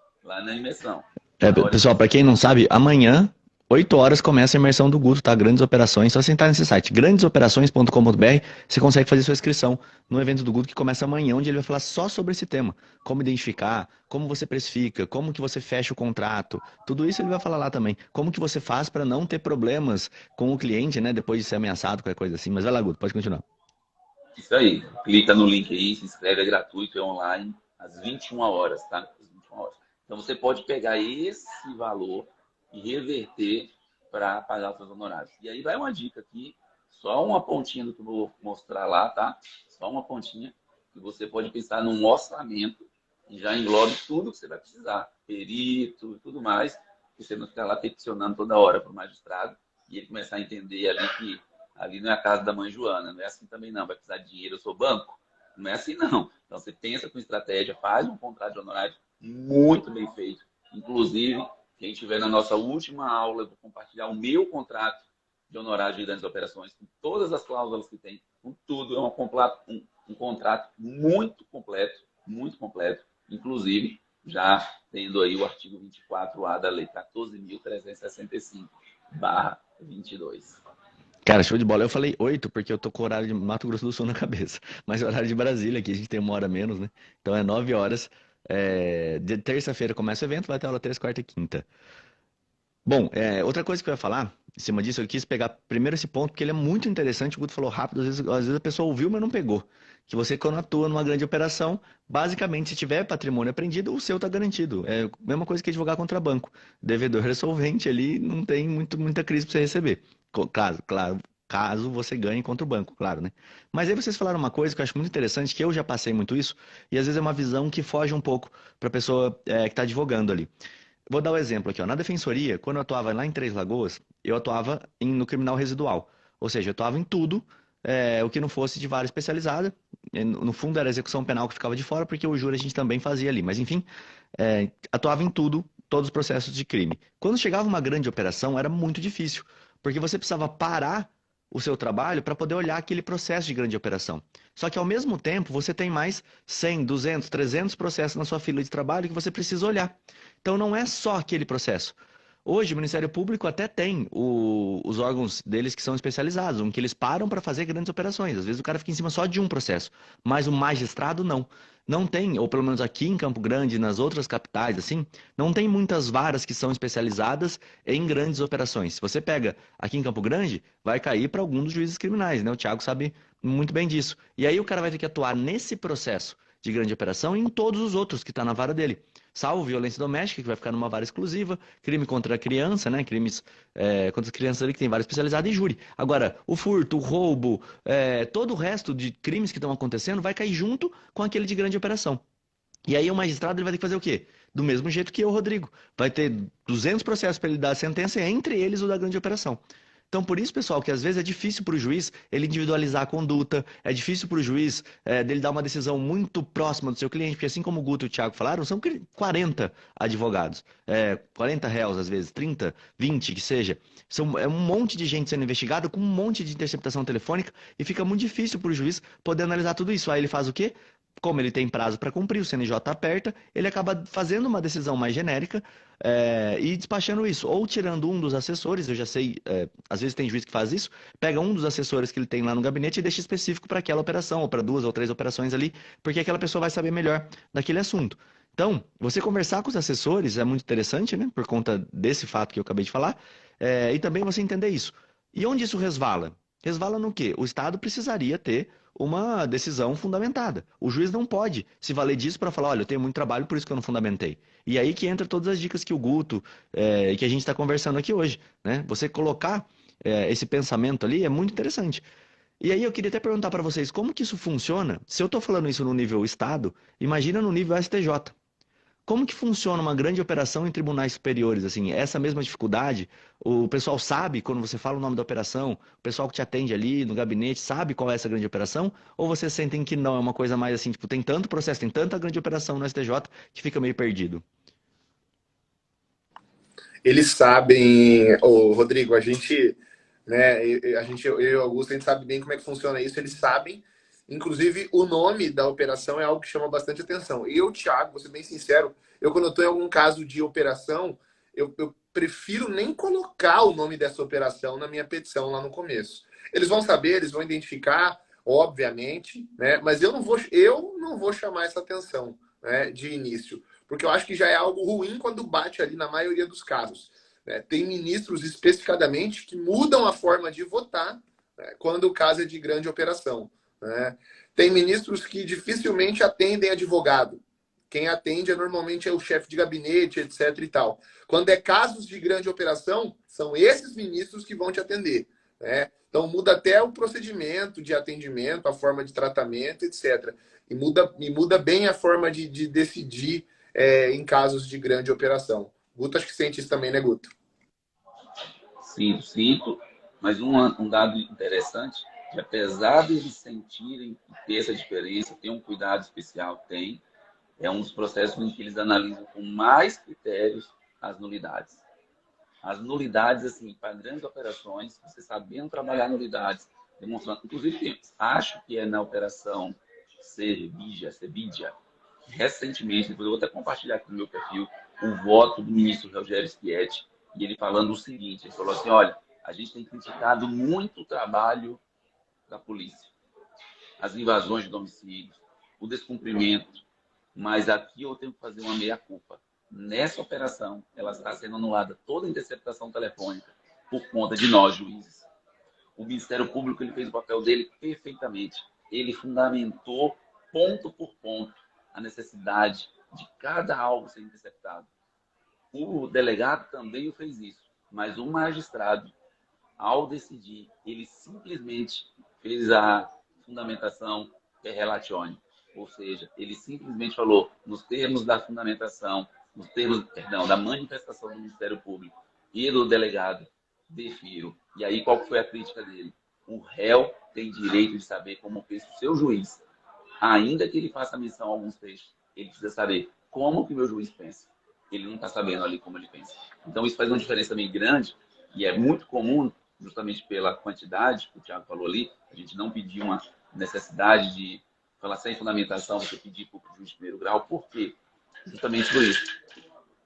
Pessoal, para quem não sabe, amanhã, 8 horas, começa a imersão do Guto, tá? Grandes Operações. Só você entrar nesse site, grandesoperações.com.br, você consegue fazer sua inscrição no evento do Guto, que começa amanhã, onde ele vai falar só sobre esse tema. Como identificar, como você precifica, como que você fecha o contrato. Tudo isso ele vai falar lá também. Como que você faz para não ter problemas com o cliente, né? Depois de ser ameaçado, qualquer coisa assim. Mas vai lá, Guto, pode continuar. Isso aí. Clica no link aí, se inscreve, é gratuito, é online, às 21 horas, tá? Às 21 horas. Então você pode pegar esse valor e reverter para pagar os seus honorários. E aí vai uma dica aqui, só uma pontinha do que eu vou mostrar lá, tá? Só uma pontinha, que você pode pensar num orçamento e já englobe tudo que você vai precisar. Perito e tudo mais, que você não ficar lá peticionando toda hora para o magistrado e ele começar a entender ali que ali não é a casa da mãe Joana, não é assim também não, vai precisar de dinheiro, eu sou banco. Não é assim não. Então você pensa com estratégia, faz um contrato de honorário muito bem feito. Inclusive, quem estiver na nossa última aula, eu vou compartilhar o meu contrato de honorário de grandes operações, com todas as cláusulas que tem, com tudo. É um contrato muito completo, inclusive já tendo aí o artigo 24A da Lei 14.365/22. Cara, show de bola. Eu falei 8 porque eu tô com o horário de Mato Grosso do Sul na cabeça. Mas o horário de Brasília, aqui a gente tem 1 hora menos, né? Então é 9 horas. De terça-feira começa o evento, vai ter aula terça, quarta e quinta. Bom, outra coisa que eu ia falar, em cima disso, eu quis pegar primeiro esse ponto, porque ele é muito interessante. O Guto falou rápido, às vezes a pessoa ouviu, mas não pegou. Que você, quando atua numa grande operação, basicamente, se tiver patrimônio apreendido, o seu está garantido. É a mesma coisa que advogar contra banco. Devedor resolvente ali, não tem muita crise para você receber. Claro, caso você ganhe contra o banco, claro, né? Mas aí vocês falaram uma coisa que eu acho muito interessante, que eu já passei muito isso, e às vezes é uma visão que foge um pouco para a pessoa que está advogando ali. Vou dar um exemplo aqui, ó. Na defensoria, quando eu atuava lá em Três Lagoas, eu atuava no criminal residual. Ou seja, eu atuava em tudo, o que não fosse de vara especializada. No fundo era a execução penal que ficava de fora, porque o júri a gente também fazia ali. Mas enfim, atuava em tudo, todos os processos de crime. Quando chegava uma grande operação, era muito difícil, porque você precisava parar o seu trabalho para poder olhar aquele processo de grande operação. Só que ao mesmo tempo, você tem mais 100, 200, 300 processos na sua fila de trabalho que você precisa olhar. Então não é só aquele processo. Hoje o Ministério Público até tem os órgãos deles que são especializados, que eles param para fazer grandes operações. Às vezes o cara fica em cima só de um processo, mas o magistrado não. Não tem, ou pelo menos aqui em Campo Grande, nas outras capitais, assim, não tem muitas varas que são especializadas em grandes operações. Se você pega aqui em Campo Grande, vai cair para algum dos juízes criminais, né? O Thiago sabe muito bem disso. E aí o cara vai ter que atuar nesse processo de grande operação e em todos os outros que está na vara dele. Salvo violência doméstica, que vai ficar numa vara exclusiva, crime contra a criança, né? Crimes contra as crianças ali, que tem vara especializada, e júri. Agora, o furto, o roubo, todo o resto de crimes que estão acontecendo vai cair junto com aquele de grande operação. E aí o magistrado ele vai ter que fazer o quê? Do mesmo jeito que eu, Rodrigo. Vai ter 200 processos para ele dar a sentença, entre eles o da grande operação. Então, por isso, pessoal, que às vezes é difícil para o juiz ele individualizar a conduta, é difícil para o juiz dele dar uma decisão muito próxima do seu cliente, porque assim como o Guto e o Thiago falaram, são 40 advogados, 40 réus às vezes, 30, 20, que seja. É um monte de gente sendo investigada com um monte de interceptação telefônica e fica muito difícil para o juiz poder analisar tudo isso. Aí ele faz o quê? Como ele tem prazo para cumprir, o CNJ aperta, ele acaba fazendo uma decisão mais genérica e despachando isso. Ou tirando um dos assessores, eu já sei, às vezes tem juiz que faz isso, pega um dos assessores que ele tem lá no gabinete e deixa específico para aquela operação, ou para 2 ou 3 operações ali, porque aquela pessoa vai saber melhor daquele assunto. Então, você conversar com os assessores é muito interessante, né? Por conta desse fato que eu acabei de falar, e também você entender isso. E onde isso resvala? Resvala no quê? O Estado precisaria ter uma decisão fundamentada. O juiz não pode se valer disso para falar, olha, eu tenho muito trabalho, por isso que eu não fundamentei. E aí que entra todas as dicas que o Guto, que a gente está conversando aqui hoje, né? Você colocar esse pensamento ali é muito interessante. E aí eu queria até perguntar para vocês, como que isso funciona? Se eu estou falando isso no nível Estado, imagina no nível STJ. Como que funciona uma grande operação em tribunais superiores? Assim, essa mesma dificuldade, o pessoal sabe quando você fala o nome da operação, o pessoal que te atende ali no gabinete sabe qual é essa grande operação? Ou vocês sentem que não, é uma coisa mais assim, tipo, tem tanto processo, tem tanta grande operação no STJ que fica meio perdido? Eles sabem, Rodrigo, a gente, né, eu e o Augusto, a gente sabe bem como é que funciona isso, eles sabem. Inclusive, o nome da operação é algo que chama bastante atenção. E eu, Thiago, vou ser bem sincero, quando eu estou em algum caso de operação, eu prefiro nem colocar o nome dessa operação na minha petição lá no começo. Eles vão saber, eles vão identificar, obviamente, né? Mas eu não vou chamar essa atenção, né, de início, porque eu acho que já é algo ruim quando bate ali na maioria dos casos, né? Tem ministros especificadamente que mudam a forma de votar, né, quando o caso é de grande operação, né? Tem ministros que dificilmente atendem advogado. Quem atende normalmente é o chefe de gabinete, etc. e tal. Quando é casos de grande operação, são esses ministros que vão te atender, né? Então muda até o procedimento de atendimento, a forma de tratamento, etc. E muda bem a forma de decidir em casos de grande operação. Guto, acho que sente isso também, né, Guto? Sinto. Mas um dado interessante, que apesar de eles sentirem e ter essa diferença, tem um cuidado especial, é um dos processos em que eles analisam com mais critérios as nulidades. As nulidades, assim, para grandes operações, você sabendo trabalhar nulidades, demonstrando, inclusive, acho que é na operação Cevidia, recentemente, depois eu vou até compartilhar aqui no meu perfil, o voto do ministro Rogério Schietti, e ele falando o seguinte, ele falou assim, olha, a gente tem criticado muito o trabalho da polícia, as invasões de domicílios, o descumprimento, mas aqui eu tenho que fazer uma meia-culpa. Nessa operação, ela está sendo anulada toda a interceptação telefônica por conta de nós, juízes. O Ministério Público ele fez o papel dele perfeitamente. Ele fundamentou, ponto por ponto, a necessidade de cada alvo ser interceptado. O delegado também o fez isso, mas o magistrado, ao decidir, ele simplesmente fez a fundamentação per relatione. Ou seja, ele simplesmente falou, nos termos da fundamentação, nos termos, da manifestação do Ministério Público e do delegado, defiro. E aí, qual foi a crítica dele? O réu tem direito de saber como fez o seu juiz. Ainda que ele faça menção a alguns textos, ele precisa saber como que o meu juiz pensa. Ele não está sabendo ali como ele pensa. Então, isso faz uma diferença bem grande e é muito comum, justamente pela quantidade que o Thiago falou ali, a gente não pedir uma necessidade de falar sem fundamentação, você pedir para o juiz de primeiro grau. Por quê? Justamente por isso.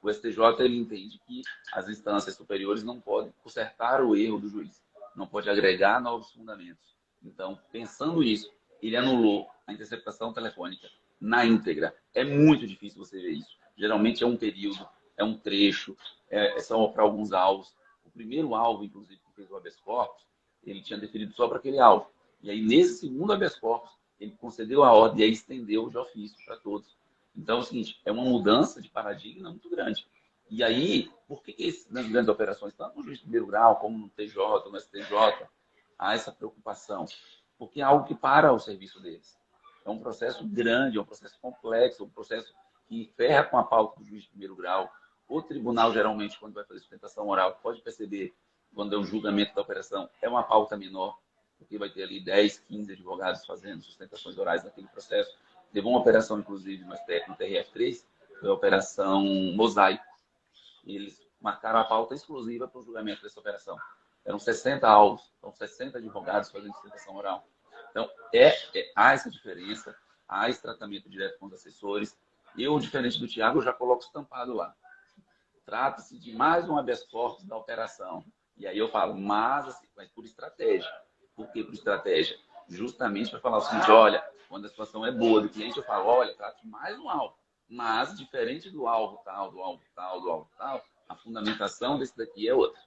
O STJ ele entende que as instâncias superiores não podem consertar o erro do juiz, não pode agregar novos fundamentos. Então, pensando isso, ele anulou a interceptação telefônica na íntegra. É muito difícil você ver isso. Geralmente é um período, é um trecho, são para alguns alvos. O primeiro alvo, inclusive, que fez o habeas corpus, ele tinha definido só para aquele alvo. E aí, nesse segundo habeas corpus, ele concedeu a ordem e aí estendeu de ofício para todos. Então é o seguinte, é uma mudança de paradigma muito grande. E aí, por que nas grandes operações, tanto no juiz de primeiro grau, como no TJ, no STJ, há essa preocupação? Porque é algo que para o serviço deles. É um processo grande, é um processo complexo, é um processo que ferra com a pauta do juiz de primeiro grau. O tribunal, geralmente, quando vai fazer sustentação oral, pode perceber, quando é o julgamento da operação, é uma pauta menor, porque vai ter ali 10, 15 advogados fazendo sustentações orais naquele processo. Teve uma operação, inclusive, no TRF3, foi a operação Mosaico. Eles marcaram a pauta exclusiva para o julgamento dessa operação. Eram 60 alvos, são 60 advogados fazendo sustentação oral. Então, há essa diferença, há esse tratamento direto com os assessores. Eu, diferente do Thiago, eu já coloco estampado lá. Trata-se de mais um habeas corpus da operação. E aí eu falo, mas por estratégia. Por que por estratégia? Justamente para falar o seguinte, olha, quando a situação é boa do cliente, eu falo, olha, trata de mais um alvo. Mas, diferente do alvo tal, do alvo tal, do alvo tal, a fundamentação desse daqui é outra.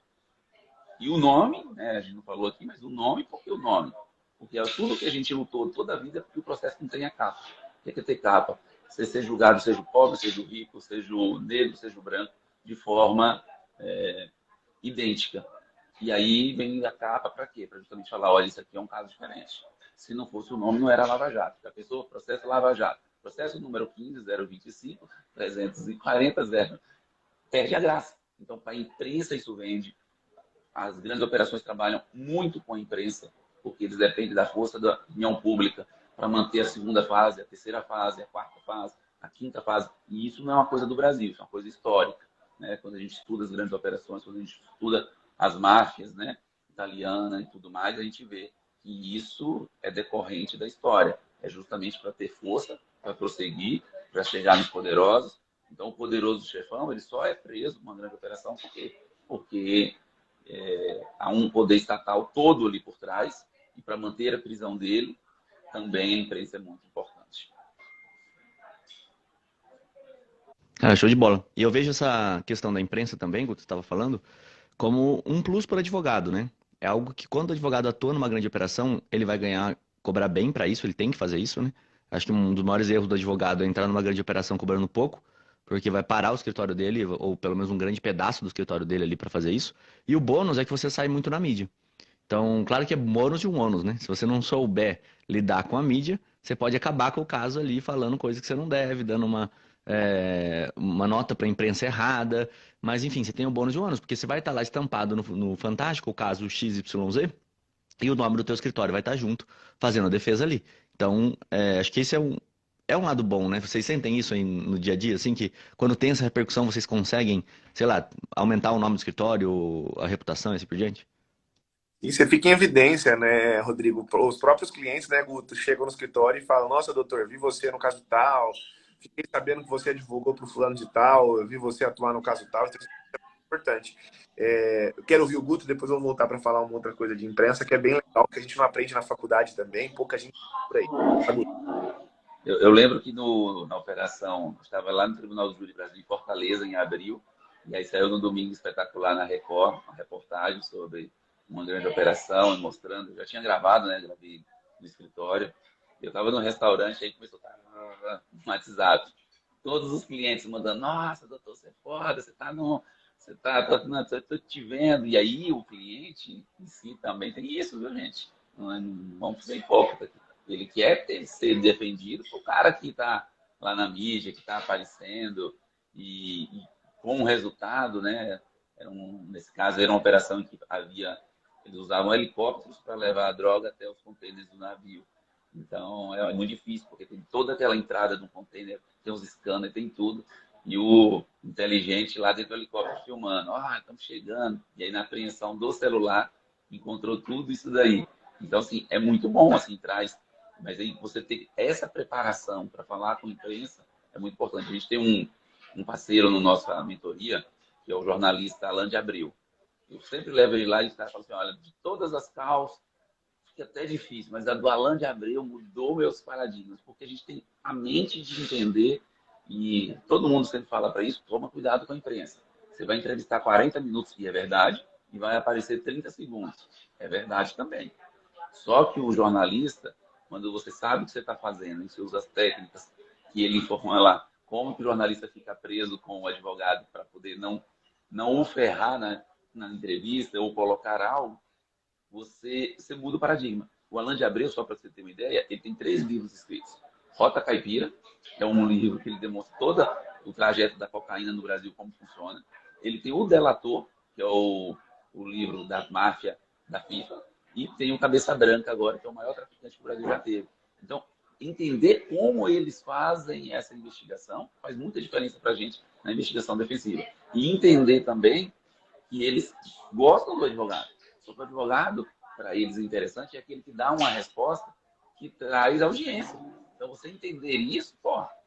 E o nome, né, a gente não falou aqui, mas o nome, por que o nome? Porque é tudo que a gente lutou toda a vida porque o processo não tenha capa. O que é ter capa? Você ser julgado, seja o pobre, seja o rico, seja o negro, seja o branco, de forma idêntica. E aí vem a capa para quê? Para justamente falar, olha, isso aqui é um caso diferente. Se não fosse o nome, não era Lava Jato. A pessoa, processo Lava Jato. Processo número 15.025, 340, 0. Perde a graça. Então, para a imprensa, isso vende. As grandes operações trabalham muito com a imprensa, porque eles dependem da força da opinião pública para manter a segunda fase, a terceira fase, a quarta fase, a quinta fase. E isso não é uma coisa do Brasil, isso é uma coisa histórica. Né? Quando a gente estuda as grandes operações, quando a gente estuda as máfias, né, italiana e tudo mais, a gente vê que isso é decorrente da história. É justamente para ter força, para prosseguir, para chegar nos poderosos. Então, o poderoso chefão, ele só é preso numa grande operação por quê? Porque há um poder estatal todo ali por trás e para manter a prisão dele, também a imprensa é muito importante. Ah, show de bola. E eu vejo essa questão da imprensa também, que você estava falando, como um plus para o advogado, né? É algo que quando o advogado atua numa grande operação, ele vai ganhar, cobrar bem para isso, ele tem que fazer isso, né? Acho que um dos maiores erros do advogado é entrar numa grande operação cobrando pouco, porque vai parar o escritório dele, ou pelo menos um grande pedaço do escritório dele ali para fazer isso. E o bônus é que você sai muito na mídia. Então, claro que é bônus de um ônus, né? Se você não souber lidar com a mídia, você pode acabar com o caso ali falando coisa que você não deve, dando uma nota para a imprensa errada. Mas, enfim, você tem o bônus de um ônus, porque você vai estar lá estampado no Fantástico, o caso XYZ, e o nome do teu escritório vai estar junto, fazendo a defesa ali. Então, acho que esse é um lado bom, né? Vocês sentem isso aí no dia a dia, assim, que quando tem essa repercussão, vocês conseguem, sei lá, aumentar o nome do escritório, a reputação e assim por diante? E você fica em evidência, né, Rodrigo? Os próprios clientes, né, Guto, chegam no escritório e falam: nossa, doutor, vi você no caso tal, fiquei sabendo que você divulgou para o fulano de tal, eu vi você atuar no caso tal. Então, isso é importante. Eu quero ouvir o Guto, depois eu vou voltar para falar uma outra coisa de imprensa, que é bem legal, que a gente não aprende na faculdade também, pouca gente por aí. Tá, Guto? Eu lembro que na operação, eu estava lá no Tribunal do Júri Brasil, em Fortaleza, em abril, e aí saiu no Domingo Espetacular na Record, uma reportagem sobre uma grande operação, mostrando, já tinha gravado, né, gravei no escritório, eu estava no restaurante, aí começou a no WhatsApp, todos os clientes mandando, nossa, doutor, você é foda, você tá no... Você tá, tô te vendo. E aí o cliente em si também tem isso, viu, gente? Não vamos ser hipócritas aqui. Ele quer ser defendido por o cara que está lá na mídia, que está aparecendo e com o resultado, né? Nesse caso, era uma operação em que eles usavam helicópteros para levar a droga até os contêineres do navio. Então, é muito difícil, porque tem toda aquela entrada do container, tem os scanners, tem tudo. E o inteligente lá dentro do helicóptero filmando. Estamos chegando. E aí, na apreensão do celular, encontrou tudo isso daí. Então, assim, é muito bom, assim, traz. Mas aí você ter essa preparação para falar com a imprensa é muito importante. A gente tem um parceiro no nossa mentoria, que é o jornalista Alan de Abreu. Eu sempre levo ele lá e os caras falam assim, olha, de todas as causas, fica até difícil, mas a do Alan de Abreu mudou meus paradigmas, porque a gente tem a mente de entender, e todo mundo sempre fala para isso, toma cuidado com a imprensa. Você vai entrevistar 40 minutos, e é verdade, e vai aparecer 30 segundos. É verdade também. Só que o jornalista, Quando você sabe o que você está fazendo, e você usa as técnicas que ele informa lá, como que o jornalista fica preso com o advogado para poder não o ferrar na entrevista ou colocar algo, você muda o paradigma. O Alain de Abreu, só para você ter uma ideia, ele tem 3 livros escritos. Rota Caipira, é um livro que ele demonstra todo o trajeto da cocaína no Brasil, como funciona. Ele tem o Delator, que é o livro da máfia da FIFA, e tem o Cabeça Branca agora, que é o maior traficante que o Brasil já teve. Então, entender como eles fazem essa investigação faz muita diferença para a gente na investigação defensiva. E entender também que eles gostam do advogado. Só que o advogado, para eles, interessante é aquele que dá uma resposta que traz audiência. Então, você entender isso,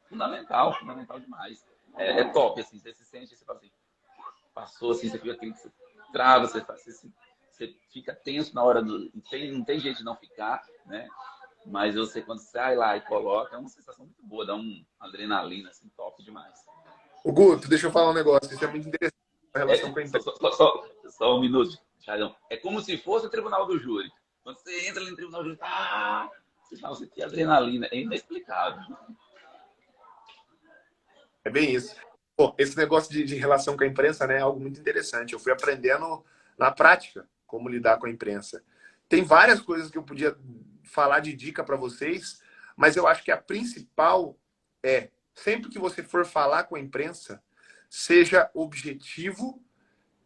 fundamental demais. É top, assim, você se sente, você fala assim, passou assim, você fica aquele que você trava, você fica tenso na hora do... Não tem jeito de não ficar, né? Mas você, quando sai lá e coloca, é uma sensação muito boa, dá uma adrenalina, assim, top demais. O Guto, deixa eu falar um negócio, isso é muito interessante a relação com a empresa. Só um minuto, Thiagão. É como se fosse o tribunal do júri. Quando você entra no tribunal do júri, você tem adrenalina, é inexplicável. É bem isso. Bom, esse negócio de relação com a imprensa, né, é algo muito interessante. Eu fui aprendendo na prática como lidar com a imprensa. Tem várias coisas que eu podia falar de dica para vocês, mas eu acho que a principal é, sempre que você for falar com a imprensa, seja objetivo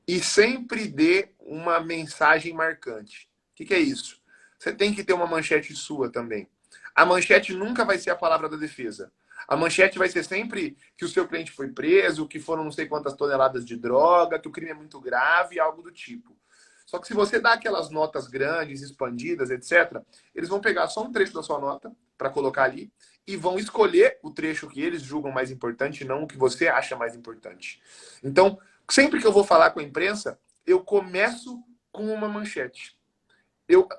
e sempre dê uma mensagem marcante. O que é isso? Você tem que ter uma manchete sua também. A manchete nunca vai ser a palavra da defesa. A manchete vai ser sempre que o seu cliente foi preso, que foram não sei quantas toneladas de droga, que o crime é muito grave, algo do tipo. Só que se você dá aquelas notas grandes, expandidas, etc., eles vão pegar só um trecho da sua nota para colocar ali e vão escolher o trecho que eles julgam mais importante, não o que você acha mais importante. Então, sempre que eu vou falar com a imprensa, eu começo com uma manchete.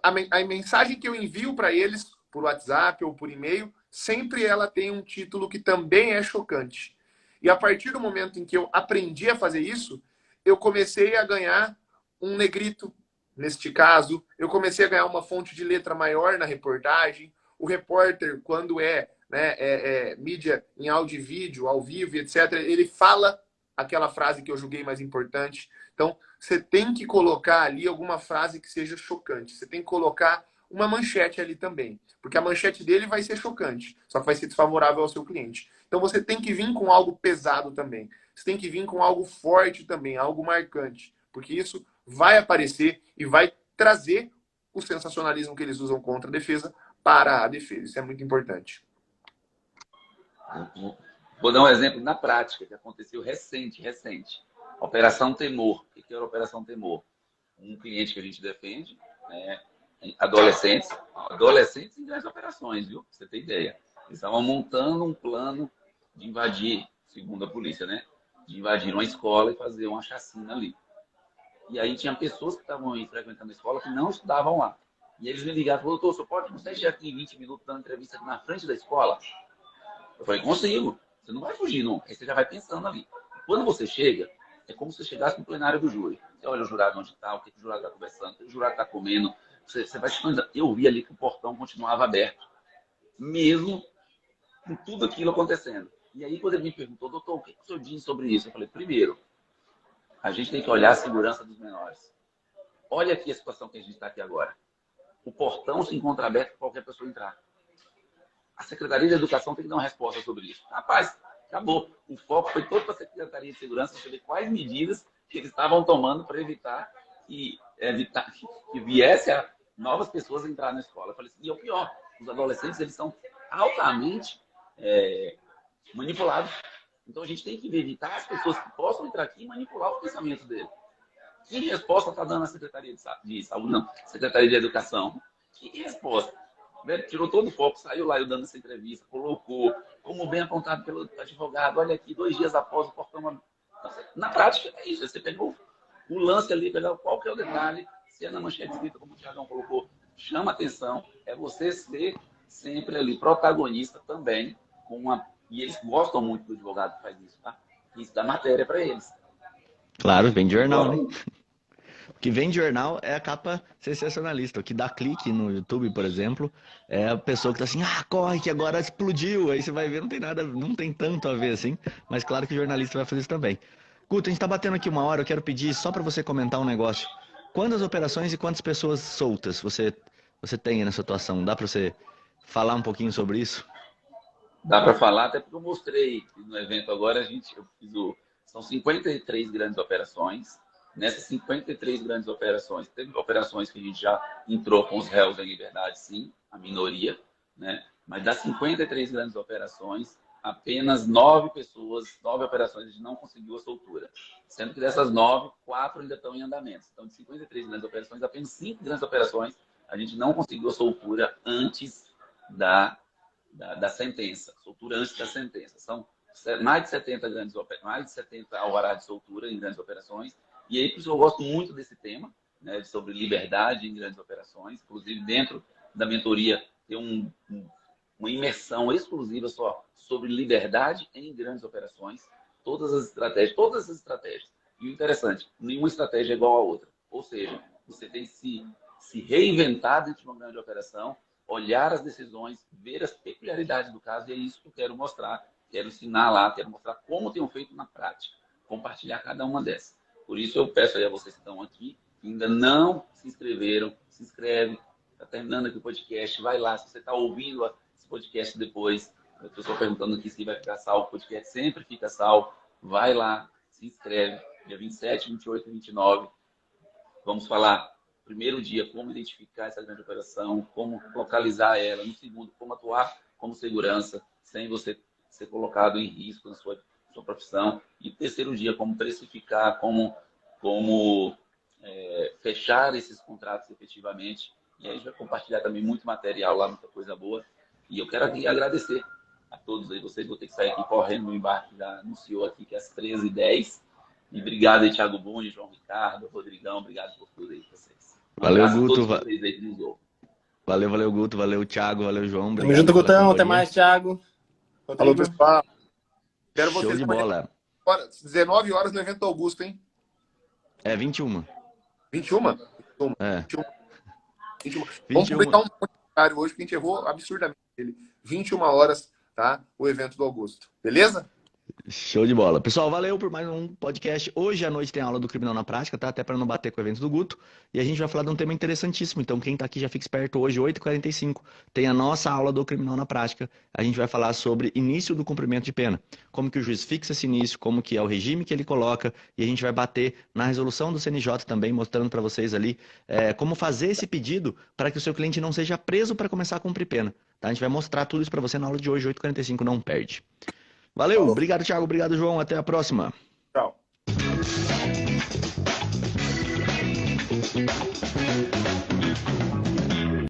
A mensagem que eu envio para eles, por WhatsApp ou por e-mail, sempre ela tem um título que também é chocante. E a partir do momento em que eu aprendi a fazer isso, eu comecei a ganhar um negrito, neste caso. Eu comecei a ganhar uma fonte de letra maior na reportagem. O repórter, quando mídia em áudio e vídeo, ao vivo, etc., ele fala aquela frase que eu julguei mais importante. Então, você tem que colocar ali alguma frase que seja chocante. Você tem que colocar uma manchete ali também. Porque a manchete dele vai ser chocante, só que vai ser desfavorável ao seu cliente. Então, você tem que vir com algo pesado também. Você tem que vir com algo forte também, algo marcante. Porque isso vai aparecer e vai trazer o sensacionalismo que eles usam contra a defesa para a defesa. Isso é muito importante. Vou dar um exemplo na prática que aconteceu recente. Operação Temor. O que era a Operação Temor? Um cliente que a gente defende, né, adolescentes em grandes operações, viu? Pra você ter ideia. Eles estavam montando um plano de invadir, segundo a polícia, né? De invadir uma escola e fazer uma chacina ali. E aí tinha pessoas que estavam aí frequentando a escola que não estudavam lá. E eles me ligaram e falaram, doutor, você pode chegar aqui em 20 minutos dando entrevista aqui na frente da escola? Eu falei, consigo. Você não vai fugir, não. Aí você já vai pensando ali. Quando você chega, é como se você chegasse no plenário do júri. Você olha o jurado onde está, o que o jurado está conversando, o que o jurado está comendo. Você vai se... Eu vi ali que o portão continuava aberto. Mesmo com tudo aquilo acontecendo. E aí, quando ele me perguntou, doutor, o que o senhor diz sobre isso? Eu falei, primeiro, a gente tem que olhar a segurança dos menores. Olha aqui a situação que a gente está aqui agora. O portão se encontra aberto para qualquer pessoa entrar. A Secretaria de Educação tem que dar uma resposta sobre isso. Rapaz, acabou. O foco foi todo para a Secretaria de Segurança para saber quais medidas que eles estavam tomando para evitar que viesse a novas pessoas entrar na escola. Eu falei assim, e é o pior, os adolescentes eles são altamente manipulados. Então a gente tem que evitar as pessoas que possam entrar aqui e manipular o pensamento dele. Que resposta está dando a Secretaria de Saúde? Não, Secretaria de Educação. Que resposta? Tirou todo o foco, saiu lá eu dando essa entrevista, colocou, como bem apontado pelo advogado, olha aqui, 2 dias após o portão. Na prática, é isso. Você pegou o lance ali, pegou qual que é o detalhe, se é na manchete escrita, como o Thiagão colocou, chama atenção, é você ser sempre ali protagonista também, e eles gostam muito do advogado que faz isso, tá? Isso dá matéria para eles. Claro, vem de jornal, né? O que vem de jornal é a capa sensacionalista. O que dá clique no YouTube, por exemplo, é a pessoa que tá assim, corre que agora explodiu. Aí você vai ver, não tem nada, não tem tanto a ver assim, mas claro que o jornalista vai fazer isso também. Guto, a gente tá batendo aqui 1 hora, eu quero pedir só para você comentar um negócio. Quantas operações e quantas pessoas soltas você tem nessa situação? Dá para você falar um pouquinho sobre isso? Dá para falar, até porque eu mostrei no evento agora, são 53 grandes operações. Nessas 53 grandes operações, teve operações que a gente já entrou com os réus em liberdade, sim, a minoria, né? Mas das 53 grandes operações, apenas 9 operações a gente não conseguiu a soltura. Sendo que dessas 9, 4 ainda estão em andamento. Então, de 53 grandes operações, apenas 5 grandes operações a gente não conseguiu a soltura antes da sentença. Soltura antes da sentença. São mais de 70 alvarás de soltura em grandes operações. E aí, por isso eu gosto muito desse tema, né, sobre liberdade em grandes operações. Inclusive, dentro da mentoria, tem uma imersão exclusiva só sobre liberdade em grandes operações. Todas as estratégias. E o interessante, nenhuma estratégia é igual à outra. Ou seja, você tem que se reinventar dentro de uma grande operação, olhar as decisões, ver as peculiaridades do caso, e é isso que eu quero mostrar. Quero ensinar lá, quero mostrar como tenho feito na prática. Compartilhar cada uma dessas. Por isso eu peço aí a vocês que estão aqui, que ainda não se inscreveram, se inscreve. Está terminando aqui o podcast, vai lá. Se você está ouvindo esse podcast depois, eu estou só perguntando aqui se vai ficar salvo. O podcast sempre fica salvo. Vai lá, se inscreve. Dia 27, 28 e 29. Vamos falar, primeiro dia, como identificar essa grande operação, como localizar ela. No segundo, como atuar como segurança, sem você ser colocado em risco na sua profissão. E terceiro dia, como precificar, como fechar esses contratos efetivamente. E aí a gente vai compartilhar também muito material lá, muita coisa boa. E eu quero aqui agradecer a todos aí. Vocês vão ter que sair aqui correndo no embarque, já anunciou aqui que é às 13h10. E obrigado aí, Thiago Buni, João Ricardo, Rodrigão, obrigado por tudo aí pra vocês. Valeu, Guto. Valeu, Guto. Valeu, Thiago. Valeu, João. Tamo junto, Gutão. Até mais, Thiago. Falou, pessoal. Quero Show vocês de bola. 19 horas no evento Augusto, hein? É 21. 21? É. 21. Vamos publicar um comentário hoje, que a gente errou absurdamente ele. 21 horas, tá? O evento do Augusto. Beleza? Show de bola. Pessoal, valeu por mais um podcast. Hoje à noite tem aula do Criminal na Prática, tá? Até para não bater com o evento do Guto. E a gente vai falar de um tema interessantíssimo. Então, quem tá aqui já fica esperto hoje, 8h45. Tem a nossa aula do Criminal na Prática. A gente vai falar sobre início do cumprimento de pena. Como que o juiz fixa esse início, como que é o regime que ele coloca. E a gente vai bater na resolução do CNJ também, mostrando para vocês ali como fazer esse pedido para que o seu cliente não seja preso para começar a cumprir pena. Tá? A gente vai mostrar tudo isso para você na aula de hoje, 8h45. Não perde. Valeu, obrigado, Thiago, obrigado, João, até a próxima. Tchau.